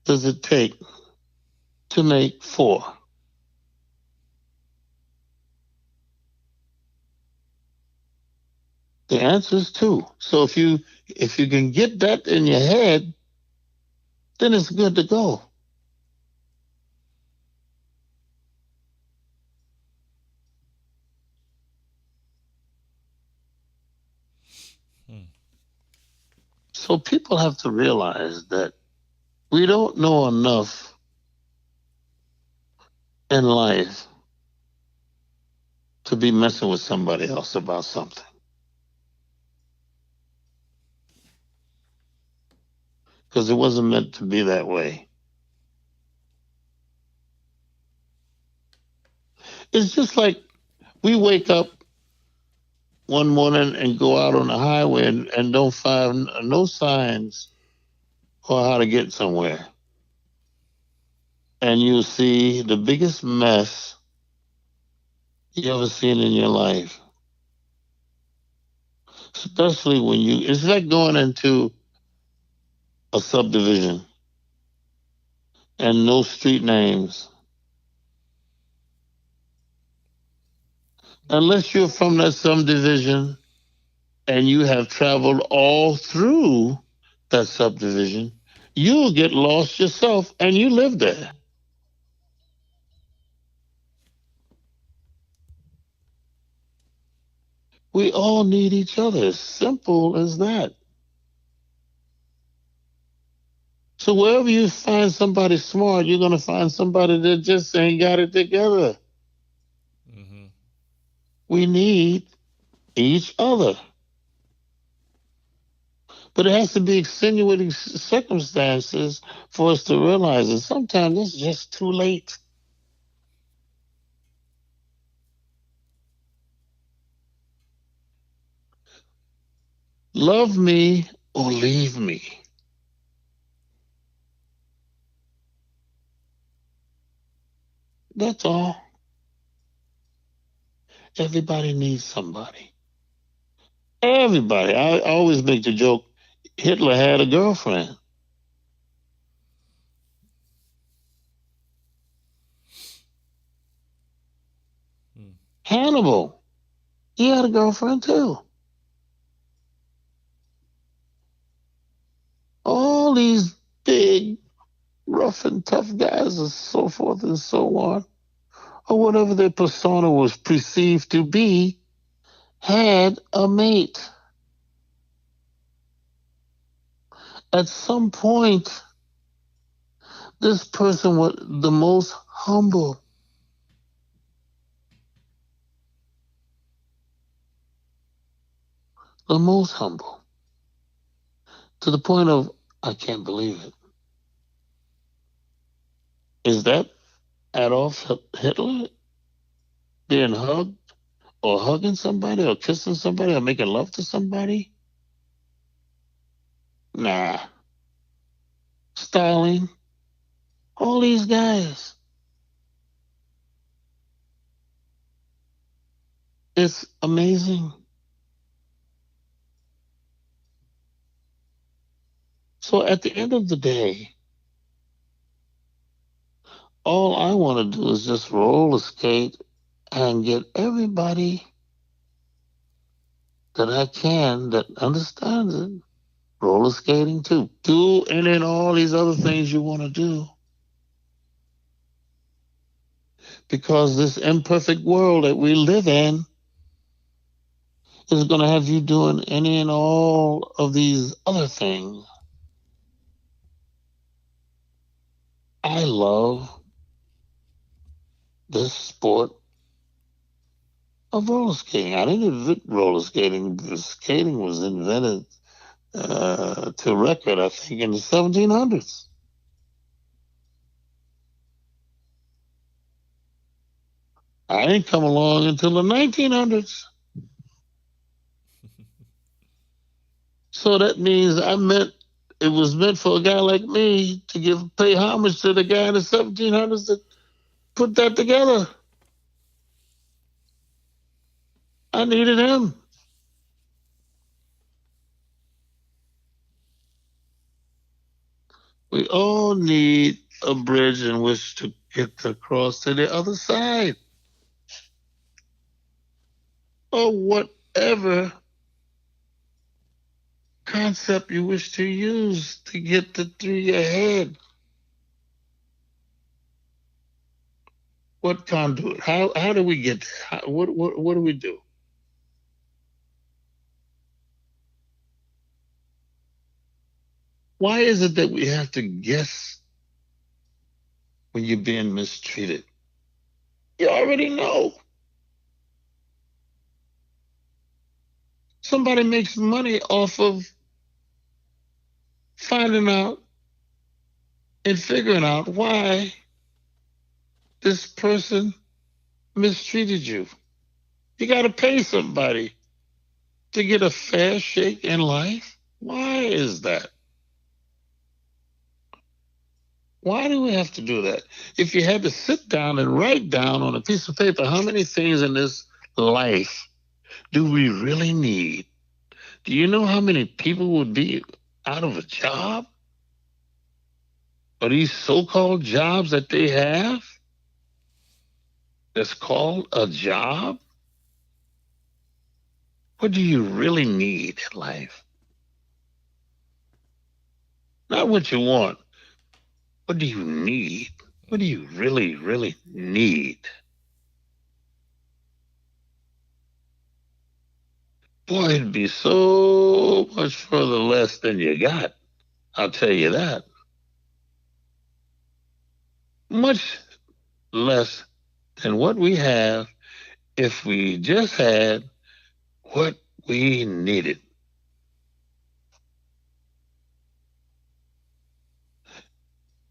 does it take to make four? The answer is two. So if you can get that in your head, then it's good to go. Hmm. So people have to realize that We don't know enough in life to be messing with somebody else about something. Because it wasn't meant to be that way. It's just like we wake up one morning and go out on the highway and don't find no signs or how to get somewhere. And you see the biggest mess you ever seen in your life. Especially when it's like going into a subdivision and no street names. Unless you're from that subdivision and you have traveled all through that subdivision, you'll get lost yourself and you live there. We all need each other. As simple as that. So wherever you find somebody smart, you're going to find somebody that just ain't got it together. Mm-hmm. We need each other. But it has to be extenuating circumstances for us to realize that sometimes it's just too late. Love me or leave me. That's all. Everybody needs somebody. Everybody. I always make the joke Hitler had a girlfriend. Mm. Hannibal, he had a girlfriend too. All these big, rough and tough guys and so forth and so on, or whatever their persona was perceived to be, had a mate. At some point, this person was the most humble. The most humble. To the point of, I can't believe it. Is that Adolf Hitler being hugged or hugging somebody or kissing somebody or making love to somebody? Nah. Stalin, all these guys. It's amazing. So at the end of the day, all I want to do is just roller skate and get everybody that I can that understands it roller skating too. Do any and all these other things you want to do. Because this imperfect world that we live in is going to have you doing any and all of these other things. I love this sport of roller skating. I didn't invent roller skating. Skating was invented to record, I think, in the 1700s. I didn't come along until the 1900s. So that means it was meant for a guy like me to pay homage to the guy in the 1700s that put that together. I needed him. We all need a bridge in which to get across to the other side. Or whatever concept you wish to use to get through your head. What conduit? How do we get there? What do we do? Why is it that we have to guess when you're being mistreated? You already know. Somebody makes money off of finding out and figuring out why this person mistreated you. You got to pay somebody to get a fair shake in life. Why is that? Why do we have to do that? If you had to sit down and write down on a piece of paper how many things in this life do we really need? Do you know how many people would be out of a job? Or these so-called jobs that they have that's called a job? What do you really need in life? Not what you want. What do you need? What do you really, really need? Boy, it'd be so much further less than you got. I'll tell you that. Much less than what we have if we just had what we needed.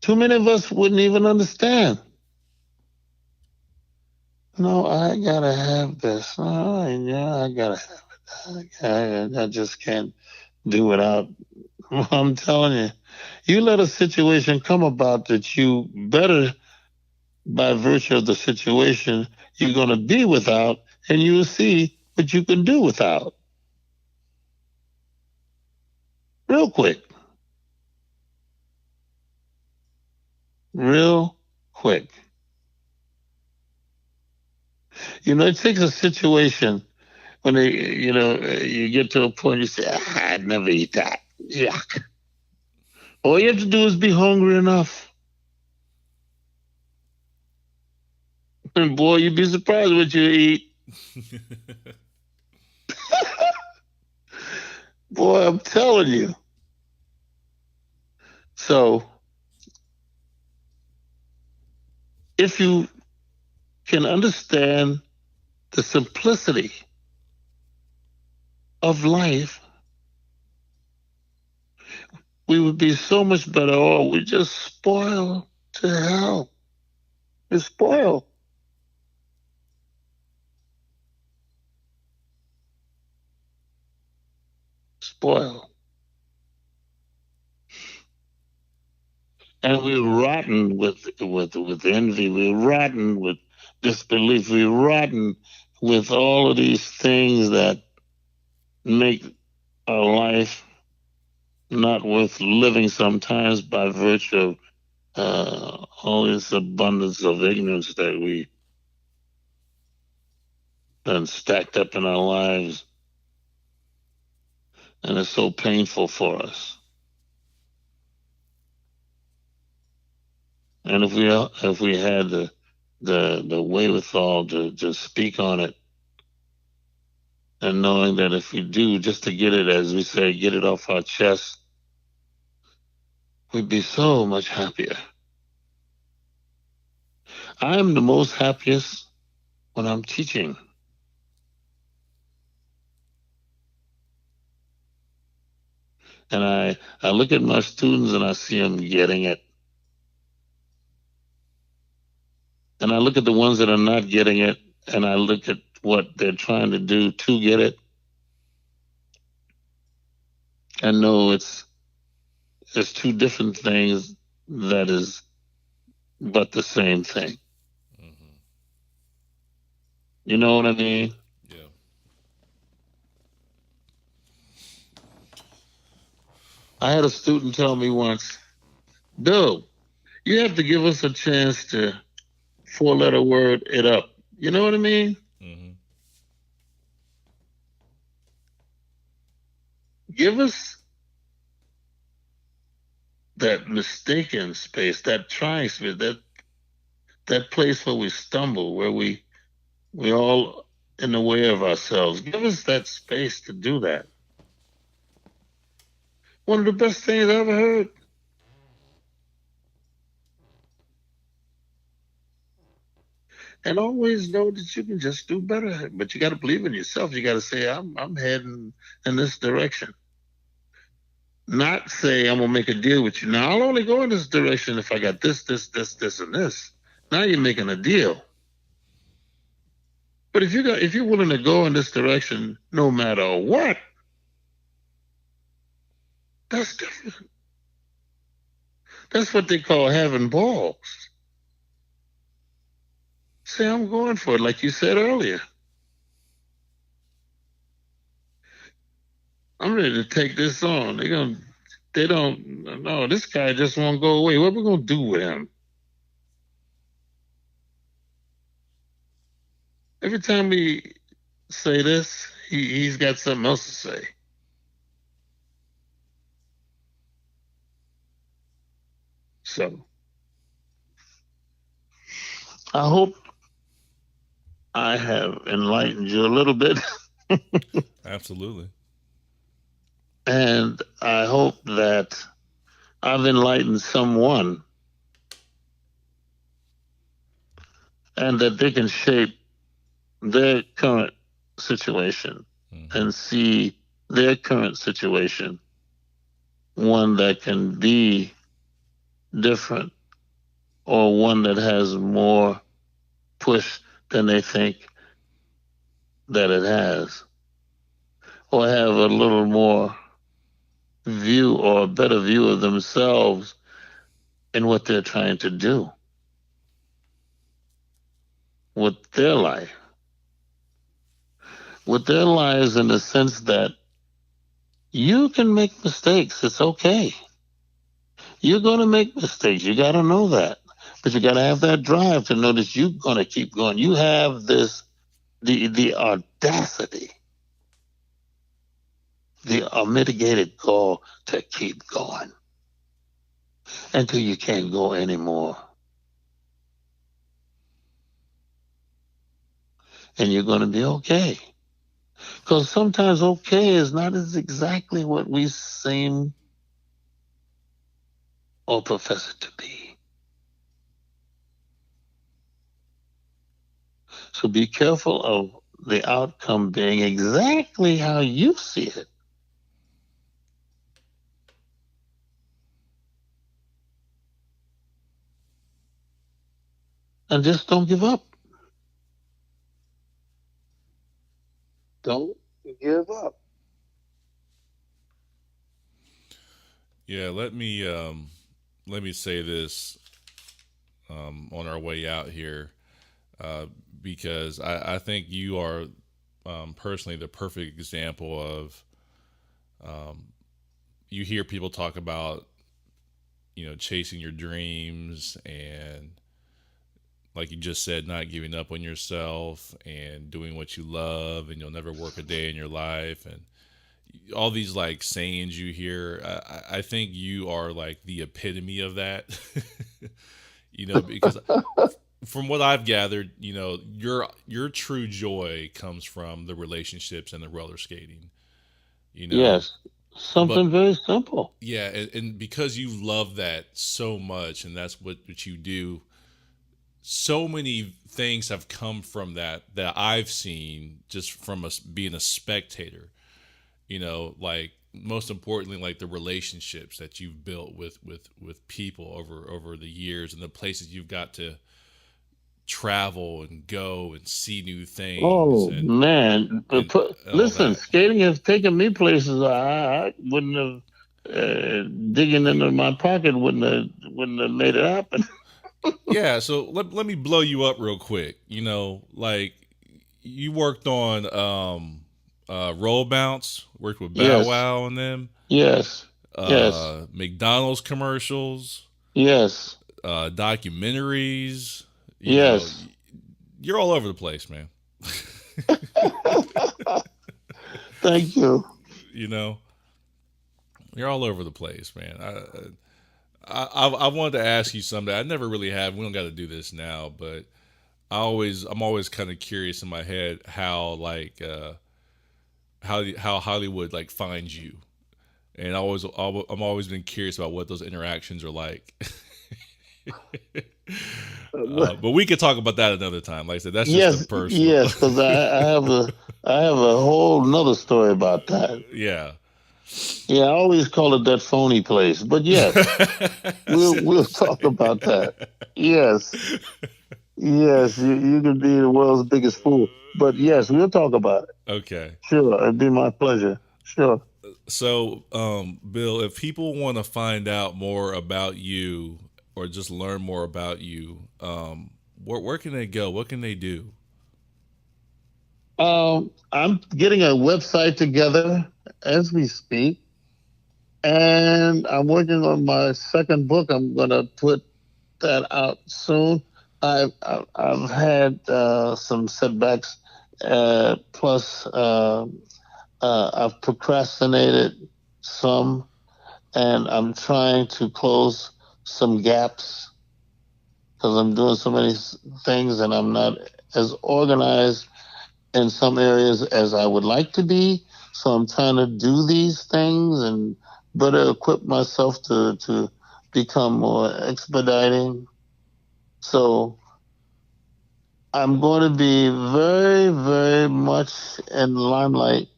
Too many of us wouldn't even understand. No, I gotta have this. Oh, yeah, I gotta have it. I just can't do without. I'm telling you, you let a situation come about that you better, by virtue of the situation, you're gonna be without, and you will see what you can do without. Real quick. Real quick. You know, it takes a situation when you get to a point you say, I'd never eat that. Yuck. All you have to do is be hungry enough. And boy, you'd be surprised what you eat. Boy, I'm telling you. So, if you can understand the simplicity of life, we would be so much better off. We just spoil to hell. We spoil. Spoil. And we're rotten with envy. We're rotten with disbelief. We're rotten with all of these things that make our life not worth living sometimes by virtue of all this abundance of ignorance that we done stacked up in our lives. And it's so painful for us. And if we had the wherewithal to speak on it, and knowing that if we do, just to get it, as we say, get it off our chest, we'd be so much happier. I'm the most happiest when I'm teaching. And I look at my students and I see them getting it. And I look at the ones that are not getting it, and I look at what they're trying to do to get it. I know it's two different things that is but the same thing. Mm-hmm. You know what I mean? Yeah. I had a student tell me once, Bill, you have to give us a chance to four-letter word it up. You know what I mean? Mm-hmm. Give us that mistaken space, that trying space, that place where we stumble, where we all in the way of ourselves. Give us that space to do that. One of the best things I ever heard. And always know that you can just do better. But you got to believe in yourself. You got to say, I'm heading in this direction. Not say, I'm going to make a deal with you. Now, I'll only go in this direction if I got this, and this. Now you're making a deal. But if you're willing to go in this direction no matter what, that's different. That's what they call having balls. Say, I'm going for it, like you said earlier. I'm ready to take this on. They don't, no, this guy just won't go away. What are we going to do with him? Every time we say this, he's got something else to say. So I hope I have enlightened you a little bit. Absolutely. And I hope that I've enlightened someone and that they can shape their current situation and see their current situation one that can be different or one that has more push than they think that it has, or have a little more view or a better view of themselves in what they're trying to do with their life. With their lives, in the sense that you can make mistakes. It's okay. You're going to make mistakes. You got to know that. But you got to have that drive to know that you're going to keep going. You have this, the audacity, the unmitigated goal to keep going until you can't go anymore. And you're going to be okay. Because sometimes okay is not as exactly what we seem or profess it to be. So be careful of the outcome being exactly how you see it. And just don't give up. Don't give up. Yeah, let me say this on our way out here, because I think you are personally the perfect example of, you hear people talk about, chasing your dreams and, like you just said, not giving up on yourself and doing what you love, and you'll never work a day in your life, and all these like sayings you hear. I think you are like the epitome of that. Because from what I've gathered, your true joy comes from the relationships and the roller skating. Yes. Something But very simple. yeah, and because you love that so much, and that's what you do, so many things have come from that I've seen just from us being a spectator. Like most importantly, like the relationships that you've built with people over the years, and the places you've got to travel and go and see new things. Oh man! Listen, That. skating has taken me places I wouldn't have. Digging into my pocket wouldn't have made it happen. Yeah, so let me blow you up real quick. Like you worked on Roll Bounce, worked with Bow Yes. Wow and them. Yes. Yes. McDonald's commercials. Yes. Documentaries. Yes. You're all over the place, man. Thank you. You're all over the place, man. I wanted to ask you something. I never really have. We don't got to do this now, but I'm always kind of curious in my head how like how Hollywood like finds you, and I'm always been curious about what those interactions are like. But we could talk about that another time. Like I said, that's just a Yes, personal. yes, because I have a whole nother story about that. Yeah. Yeah, I always call it that phony place, but yes, we'll talk about that. Yes, yes, you can be the world's biggest fool, but yes, we'll talk about it. Okay. Sure, it'd be my pleasure. Sure. So, Bill, if people want to find out more about you or just learn more about you, where can they go? What can they do? I'm getting a website together as we speak, and I'm working on my second book. I'm gonna put that out soon. I've had some setbacks, plus I've procrastinated some, and I'm trying to close some gaps because I'm doing so many things, and I'm not as organized in some areas as I would like to be. So I'm trying to do these things and better equip myself to become more expediting. So I'm going to be very, very much in limelight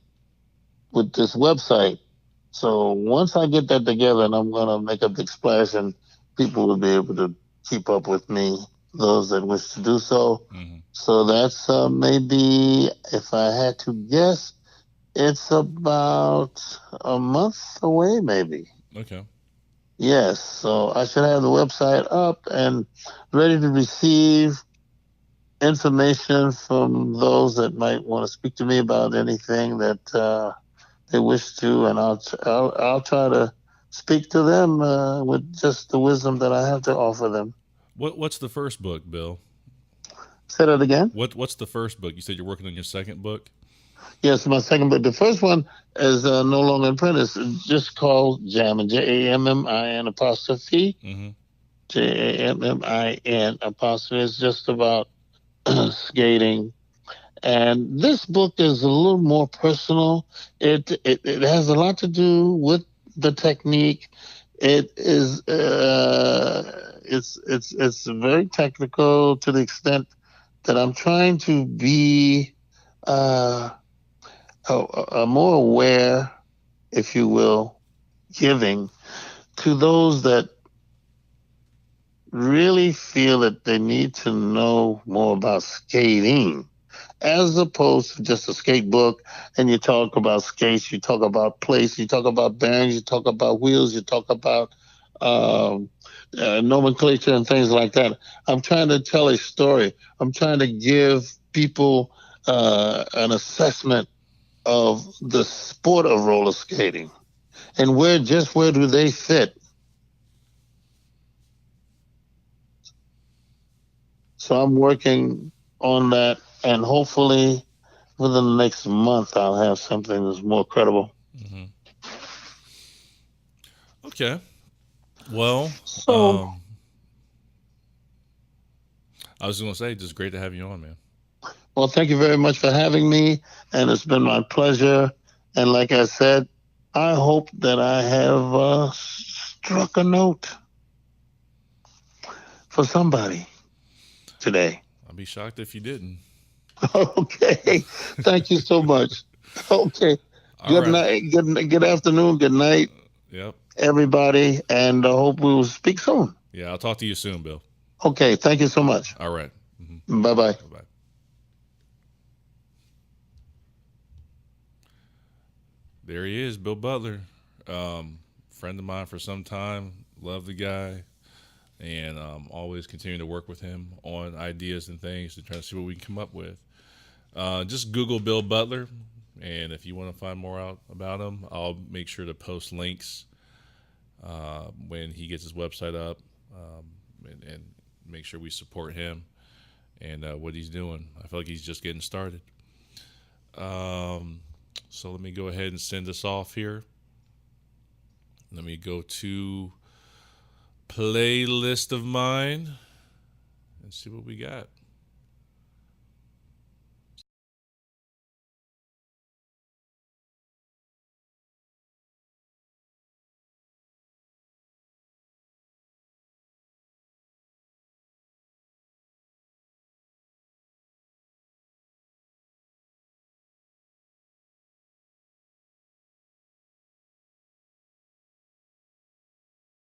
with this website. So once I get that together, and I'm going to make a big splash, and people will be able to keep up with me, those that wish to do so. Hmm. So that's maybe, if I had to guess, it's about a month away, maybe. Okay. Yes. So I should have the website up and ready to receive information from those that might want to speak to me about anything that they wish to, and I'll try to speak to them with just the wisdom that I have to offer them. What's the first book, Bill? Say that again. What's the first book? You said you're working on your second book. Yes, my second book. The first one is no longer in print. It's just called Jammin', Jammin apostrophe Mm-hmm. Jammin apostrophe. It's just about skating. And this book is a little more personal. It has a lot to do with the technique. It is it's very technical to the extent that I'm trying to be uh, more aware, if you will, giving to those that really feel that they need to know more about skating as opposed to just a skate book. And you talk about skates, you talk about place, you talk about bearings, you talk about wheels, you talk about um, nomenclature and things like that. I'm trying to tell a story. I'm trying to give people an assessment of the sport of roller skating and where do they fit. So I'm working on that, and hopefully within the next month I'll have something that's more credible. Mm-hmm. Okay. Well, So, I was going to say, just great to have you on, man. well, thank you very much for having me, and it's been my pleasure. And like I said, I hope that I have struck a note for somebody today. I'd be shocked if you didn't. Okay, thank you so much. Okay, All good right. night, good afternoon, good night, Yep. everybody, and I hope we will speak soon. Yeah, I'll talk to you soon, Bill. Okay, thank you so much. All right. Mm-hmm. Bye bye. Bye bye. There he is, Bill Butler. Friend of mine for some time. Love the guy. And always continue to work with him on ideas and things to try to see what we can come up with. Just Google Bill Butler. And if you want to find more out about him, I'll make sure to post links when he gets his website up, and make sure we support him and what he's doing. I feel like he's just getting started. So let me go ahead and send this off here. Let me go to playlist of mine and see what we got.